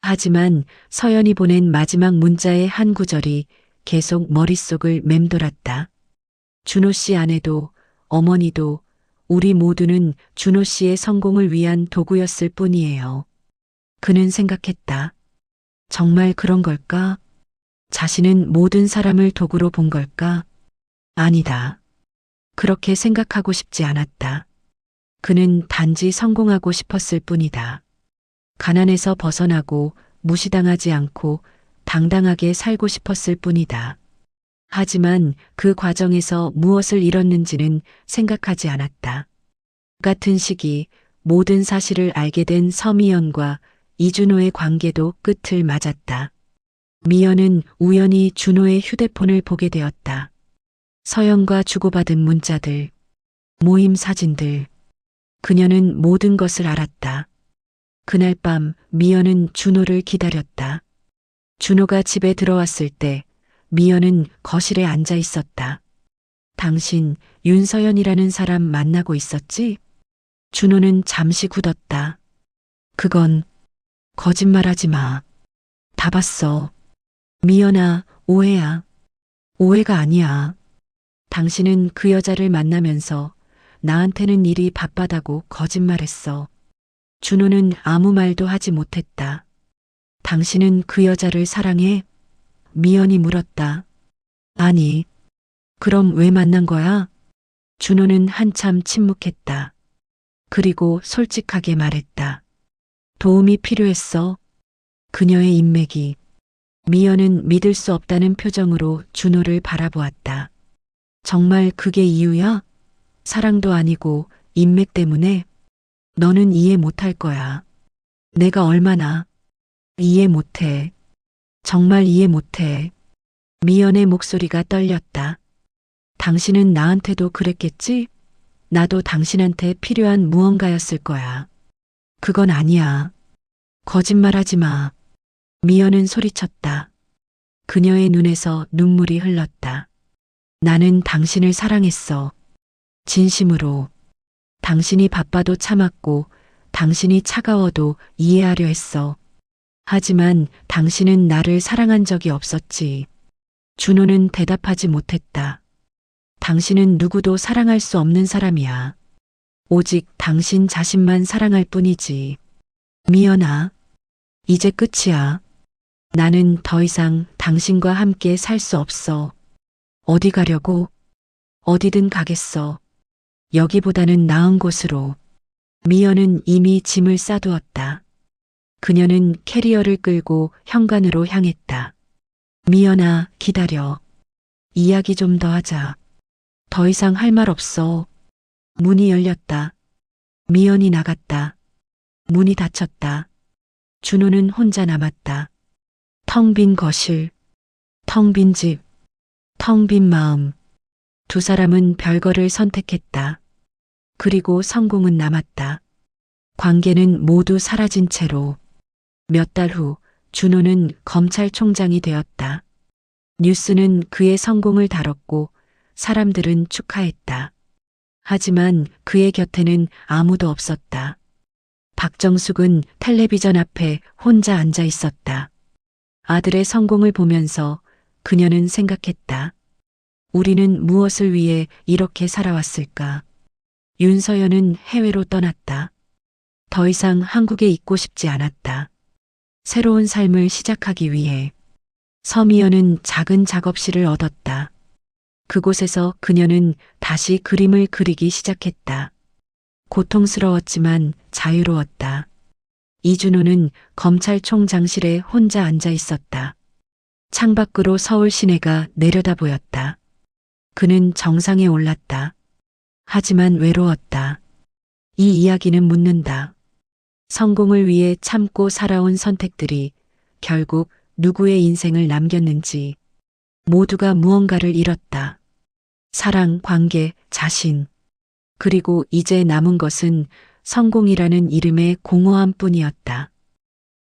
하지만 서연이 보낸 마지막 문자의 한 구절이 계속 머릿속을 맴돌았다. 준호 씨 아내도 어머니도 우리 모두는 준호 씨의 성공을 위한 도구였을 뿐이에요. 그는 생각했다. 정말 그런 걸까? 자신은 모든 사람을 도구로 본 걸까? 아니다. 그렇게 생각하고 싶지 않았다. 그는 단지 성공하고 싶었을 뿐이다. 가난에서 벗어나고 무시당하지 않고 당당하게 살고 싶었을 뿐이다. 하지만 그 과정에서 무엇을 잃었는지는 생각하지 않았다. 같은 시기 모든 사실을 알게 된 서미연과 이준호의 관계도 끝을 맞았다. 미연은 우연히 준호의 휴대폰을 보게 되었다. 서연과 주고받은 문자들, 모임 사진들. 그녀는 모든 것을 알았다. 그날 밤 미연은 준호를 기다렸다. 준호가 집에 들어왔을 때 미연은 거실에 앉아 있었다. 당신 윤서연이라는 사람 만나고 있었지? 준호는 잠시 굳었다. 그건 거짓말하지 마. 다 봤어. 미연아, 오해야. 오해가 아니야. 당신은 그 여자를 만나면서 나한테는 일이 바빠다고 거짓말했어. 준호는 아무 말도 하지 못했다. 당신은 그 여자를 사랑해? 미연이 물었다. 아니. 그럼 왜 만난 거야? 준호는 한참 침묵했다. 그리고 솔직하게 말했다. 도움이 필요했어. 그녀의 인맥이. 미연은 믿을 수 없다는 표정으로 준호를 바라보았다. 정말 그게 이유야? 사랑도 아니고 인맥 때문에? 너는 이해 못할 거야. 내가 얼마나 이해 못해. 정말 이해 못해. 미연의 목소리가 떨렸다. 당신은 나한테도 그랬겠지? 나도 당신한테 필요한 무언가였을 거야. 그건 아니야. 거짓말하지 마. 미연은 소리쳤다. 그녀의 눈에서 눈물이 흘렀다. 나는 당신을 사랑했어. 진심으로. 당신이 바빠도 참았고, 당신이 차가워도 이해하려 했어. 하지만 당신은 나를 사랑한 적이 없었지. 준호는 대답하지 못했다. 당신은 누구도 사랑할 수 없는 사람이야. 오직 당신 자신만 사랑할 뿐이지. 미연아, 이제 끝이야. 나는 더 이상 당신과 함께 살 수 없어. 어디 가려고? 어디든 가겠어. 여기보다는 나은 곳으로. 미연은 이미 짐을 싸두었다. 그녀는 캐리어를 끌고 현관으로 향했다. 미연아, 기다려. 이야기 좀 더 하자. 더 이상 할 말 없어. 문이 열렸다. 미연이 나갔다. 문이 닫혔다. 준호는 혼자 남았다. 텅 빈 거실, 텅 빈 집, 텅 빈 마음. 두 사람은 별거를 선택했다. 그리고 성공은 남았다. 관계는 모두 사라진 채로. 몇 달 후 준호는 검찰총장이 되었다. 뉴스는 그의 성공을 다뤘고 사람들은 축하했다. 하지만 그의 곁에는 아무도 없었다. 박정숙은 텔레비전 앞에 혼자 앉아 있었다. 아들의 성공을 보면서 그녀는 생각했다. 우리는 무엇을 위해 이렇게 살아왔을까? 윤서연은 해외로 떠났다. 더 이상 한국에 있고 싶지 않았다. 새로운 삶을 시작하기 위해. 서미연은 작은 작업실을 얻었다. 그곳에서 그녀는 다시 그림을 그리기 시작했다. 고통스러웠지만 자유로웠다. 이준호는 검찰총장실에 혼자 앉아 있었다. 창밖으로 서울 시내가 내려다 보였다. 그는 정상에 올랐다. 하지만 외로웠다. 이 이야기는 묻는다. 성공을 위해 참고 살아온 선택들이 결국 누구의 인생을 남겼는지. 모두가 무언가를 잃었다. 사랑, 관계, 자신. 그리고 이제 남은 것은 성공이라는 이름의 공허함 뿐이었다.